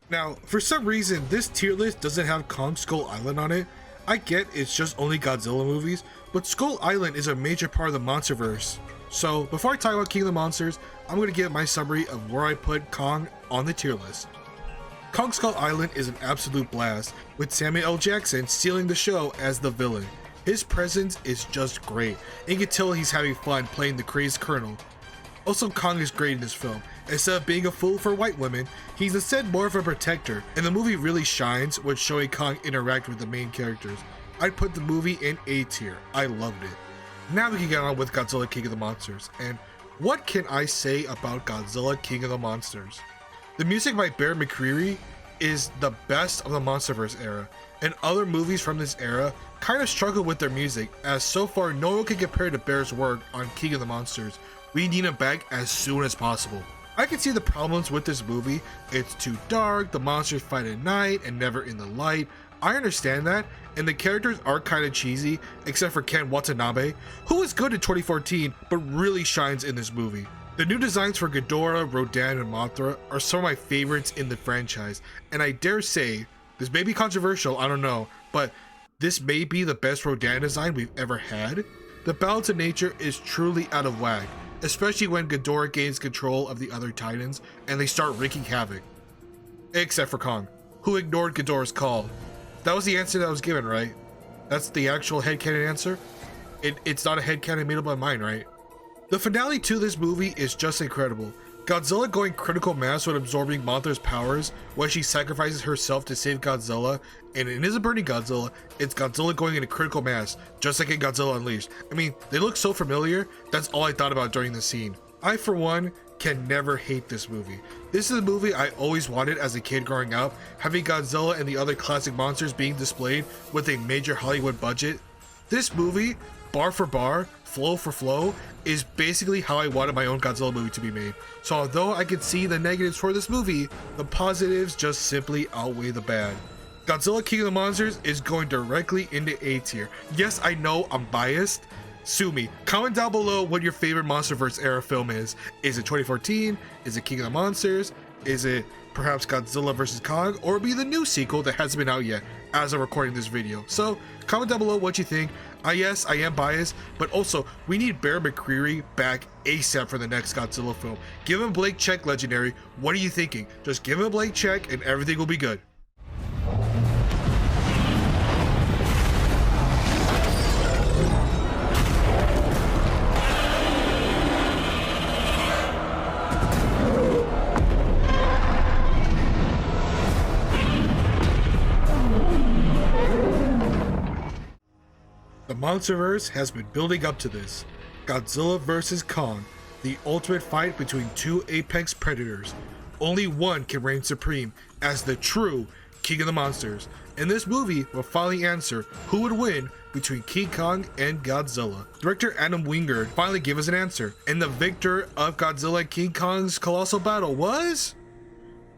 Now, for some reason, this tier list doesn't have Kong Skull Island on it. I get it's just only Godzilla movies, but Skull Island is a major part of the Monsterverse. So, before I talk about King of the Monsters, I'm going to give my summary of where I put Kong on the tier list. Kong Skull Island is an absolute blast, with Samuel L. Jackson stealing the show as the villain. His presence is just great, and you can tell he's having fun playing the crazed colonel. Also, Kong is great in this film. Instead of being a fool for white women, he's instead more of a protector, and the movie really shines when showing Kong interact with the main characters. I'd put the movie in A tier. I loved it. Now we can get on with Godzilla King of the Monsters, and what can I say about Godzilla King of the Monsters? The music by Bear McCreary is the best of the Monsterverse era, and other movies from this era kind of struggle with their music, as so far no one can compare to Bear's work on King of the Monsters. We need him back as soon as possible. I can see the problems with this movie. It's too dark, the monsters fight at night and never in the light. I understand that, and the characters are kind of cheesy, except for Ken Watanabe, who was good in 2014, but really shines in this movie. The new designs for Ghidorah, Rodan, and Mothra are some of my favorites in the franchise, and I dare say, this may be controversial, I don't know, but this may be the best Rodan design we've ever had. The balance of nature is truly out of whack, especially when Ghidorah gains control of the other Titans and they start wreaking havoc. Except for Kong, who ignored Ghidorah's call. That was the answer that was given, right? That's the actual headcanon answer? It's not a headcanon made up by mine, right? The finale to this movie is just incredible. Godzilla going critical mass when absorbing Mothra's powers when she sacrifices herself to save Godzilla, and it isn't burning Godzilla, it's Godzilla going into critical mass, just like in Godzilla Unleashed. I mean, they look so familiar, that's all I thought about during the scene. I, for one, can never hate this movie. This is a movie I always wanted as a kid growing up, having Godzilla and the other classic monsters being displayed with a major Hollywood budget. This movie, bar for bar, flow for flow, is basically how I wanted my own Godzilla movie to be made. So although I can see the negatives for this movie, the positives just simply outweigh the bad. Godzilla King of the Monsters is going directly into A tier. Yes, I know I'm biased. Sue me. Comment down below what your favorite Monsterverse era film is. Is it 2014? Is it King of the Monsters? Is it perhaps Godzilla vs. Kong? Or be the new sequel that hasn't been out yet as I'm recording this video? So comment down below what you think. Yes, I am biased, but also we need Bear McCreary back ASAP for the next Godzilla film. Give him a blank check, Legendary. What are you thinking? Just give him a blank check and everything will be good. The Monsterverse has been building up to this. Godzilla vs. Kong, the ultimate fight between two apex predators. only one can reign supreme as the true King of the Monsters, and this movie will finally answer who would win between King Kong and Godzilla. Director Adam Wingard finally gave us an answer, and the victor of Godzilla and King Kong's colossal battle was...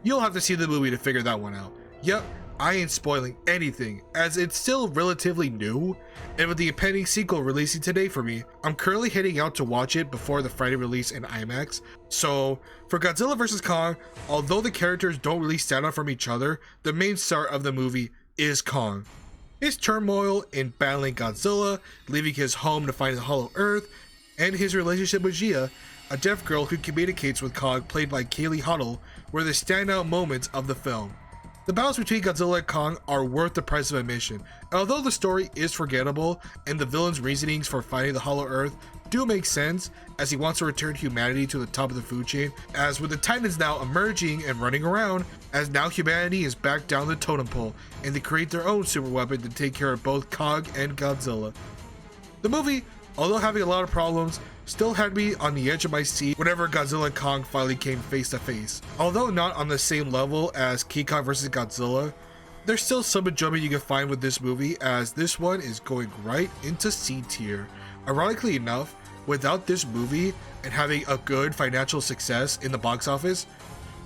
You'll have to see the movie to figure that one out. Yep, I ain't spoiling anything, as it's still relatively new, and with the impending sequel releasing today for me, I'm currently heading out to watch it before the Friday release in IMAX. So, for Godzilla vs. Kong, although the characters don't really stand out from each other, the main star of the movie is Kong. His turmoil in battling Godzilla, leaving his home to find the Hollow Earth, and his relationship with Gia, a deaf girl who communicates with Kong played by Kaylee Huddle, were the standout moments of the film. The battles between Godzilla and Kong are worth the price of admission, and although the story is forgettable and the villain's reasonings for finding the Hollow Earth do make sense, as he wants to return humanity to the top of the food chain, as with the Titans now emerging and running around, as now humanity is back down the totem pole, and they create their own super weapon to take care of both Kong and Godzilla. The movie, although having a lot of problems, still had me on the edge of my seat whenever Godzilla and Kong finally came face to face. Although not on the same level as King Kong vs. Godzilla, there's still some enjoyment you can find with this movie, as this one is going right into C tier. Ironically enough, without this movie and having a good financial success in the box office,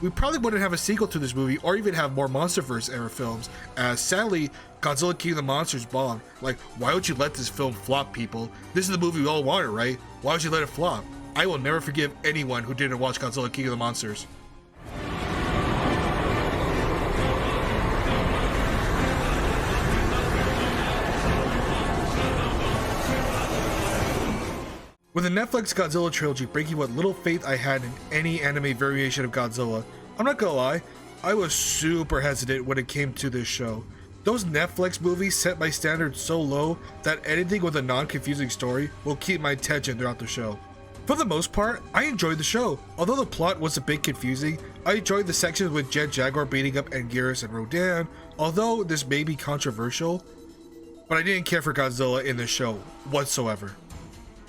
we probably wouldn't have a sequel to this movie or even have more Monsterverse era films, as sadly, Godzilla King of the Monsters bombed. Like, why would you let this film flop, people? This is the movie we all wanted, right? Why would you let it flop? I will never forgive anyone who didn't watch Godzilla King of the Monsters. With the Netflix Godzilla trilogy breaking what little faith I had in any anime variation of Godzilla, I'm not gonna lie, I was super hesitant when it came to this show. Those Netflix movies set my standards so low that anything with a non-confusing story will keep my attention throughout the show. For the most part, I enjoyed the show. Although the plot was a bit confusing, I enjoyed the sections with Jet Jaguar beating up Anguirus and Rodan, although this may be controversial, but I didn't care for Godzilla in the show whatsoever.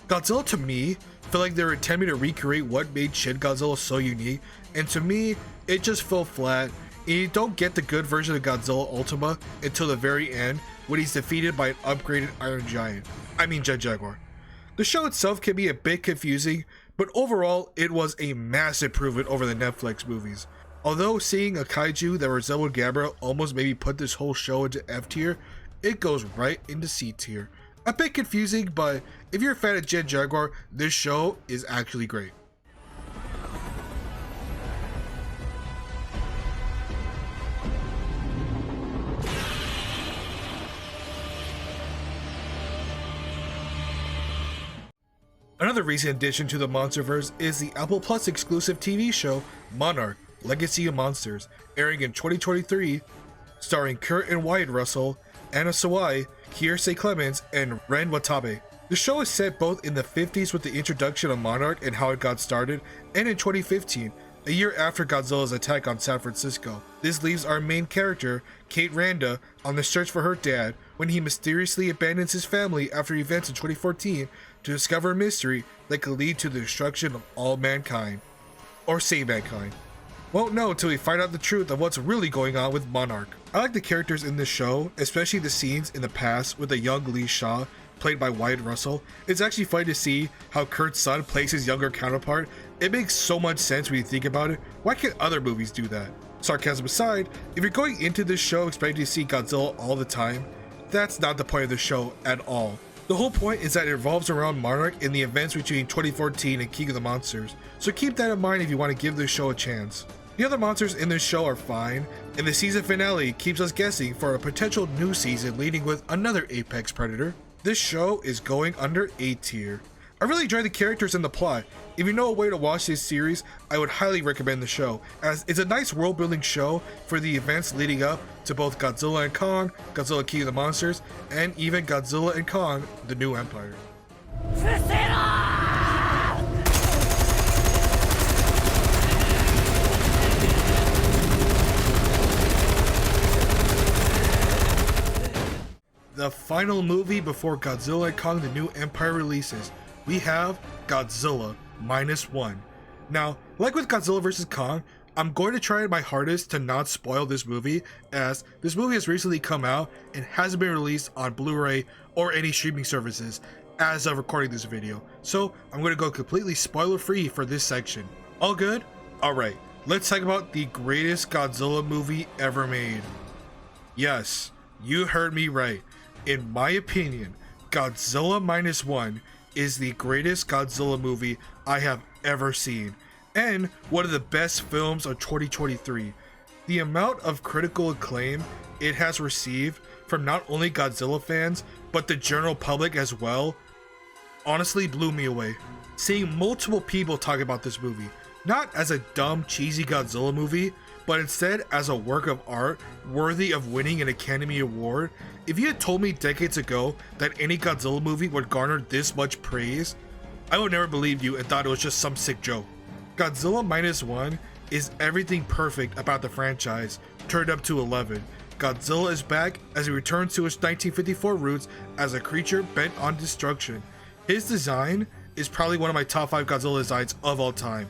Godzilla to me felt like they were attempting to recreate what made Shin Godzilla so unique, and to me, it just fell flat, and you don't get the good version of Godzilla Ultima until the very end when he's defeated by an upgraded Iron Giant. I mean Jet Jaguar. The show itself can be a bit confusing, but overall it was a massive improvement over the Netflix movies. Although seeing a kaiju that resembled Gamera almost made me put this whole show into F tier, it goes right into C tier. A bit confusing, but if you're a fan of Jet Jaguar, this show is actually great. Another recent addition to the Monsterverse is the Apple Plus exclusive TV show Monarch: Legacy of Monsters, airing in 2023, starring Kurt and Wyatt Russell, Anna Sawai, Kiersey Clemens, and Ren Watabe. The show is set both in the 50s with the introduction of Monarch and how it got started, and in 2015, a year after Godzilla's attack on San Francisco. This leaves our main character, Kate Randa, on the search for her dad when he mysteriously abandons his family after events in 2014 to discover a mystery that could lead to the destruction of all mankind. Or save mankind. Won't know until we find out the truth of what's really going on with Monarch. I like the characters in this show, especially the scenes in the past with the young Lee Shaw, played by Wyatt Russell. It's actually funny to see how Kurt's son plays his younger counterpart. It makes so much sense when you think about it. Why can't other movies do that? Sarcasm aside, if you're going into this show expecting to see Godzilla all the time, that's not the point of the show at all. The whole point is that it revolves around Monarch in the events between 2014 and King of the Monsters, so keep that in mind if you want to give this show a chance. The other monsters in this show are fine, and the season finale keeps us guessing for a potential new season leading with another apex predator. This show is going under A tier. I really enjoy the characters and the plot. If you know a way to watch this series, I would highly recommend the show, as it's a nice world building show for the events leading up to both Godzilla and Kong, Godzilla King of the Monsters, and even Godzilla and Kong, The New Empire. The final movie before Godzilla and Kong: The New Empire releases, we have Godzilla -1. Now, like with Godzilla vs. Kong, I'm going to try my hardest to not spoil this movie, as this movie has recently come out and hasn't been released on Blu-ray or any streaming services as of recording this video. So I'm going to go completely spoiler free for this section. All good? Alright, let's talk about the greatest Godzilla movie ever made. Yes, you heard me right. In my opinion, Godzilla Minus One is the greatest Godzilla movie I have ever seen, and one of the best films of 2023. The amount of critical acclaim it has received from not only Godzilla fans, but the general public as well, honestly blew me away. Seeing multiple people talk about this movie, not as a dumb, cheesy Godzilla movie, but instead as a work of art worthy of winning an Academy Award. If you had told me decades ago that any Godzilla movie would garner this much praise, I would never believe you and thought it was just some sick joke. Godzilla Minus One is everything perfect about the franchise, turned up to 11. Godzilla is back as he returns to his 1954 roots as a creature bent on destruction. His design is probably one of my top 5 Godzilla designs of all time.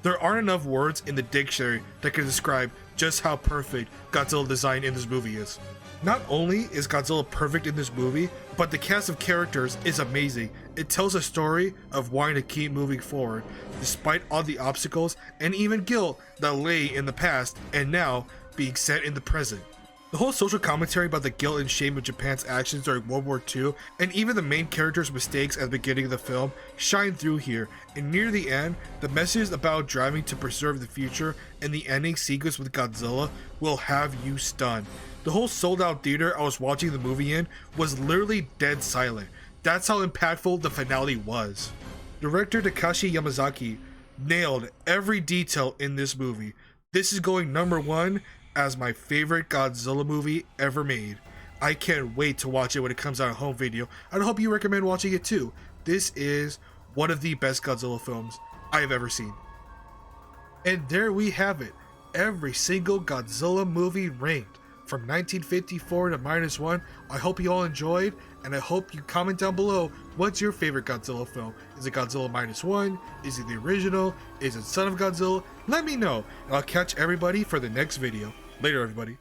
There aren't enough words in the dictionary that can describe just how perfect Godzilla design in this movie is. Not only is Godzilla perfect in this movie, but the cast of characters is amazing. It tells a story of wanting to keep moving forward, despite all the obstacles and even guilt that lay in the past and now being set in the present. The whole social commentary about the guilt and shame of Japan's actions during World War II, and even the main character's mistakes at the beginning of the film, shine through here. And near the end, the message about driving to preserve the future and the ending sequence with Godzilla will have you stunned. The whole sold out theater I was watching the movie in was literally dead silent. That's how impactful the finale was. Director Takashi Yamazaki nailed every detail in this movie. This is going #1 as my favorite Godzilla movie ever made. I can't wait to watch it when it comes out on home video, and I hope you recommend watching it too. This is one of the best Godzilla films I have ever seen. And there we have it. Every single Godzilla movie ranked from 1954 to -1. I hope you all enjoyed, and I hope you comment down below, what's your favorite Godzilla film? Is it Godzilla -1? Is it the original? Is it Son of Godzilla? Let me know, and I'll catch everybody for the next video. Later, everybody.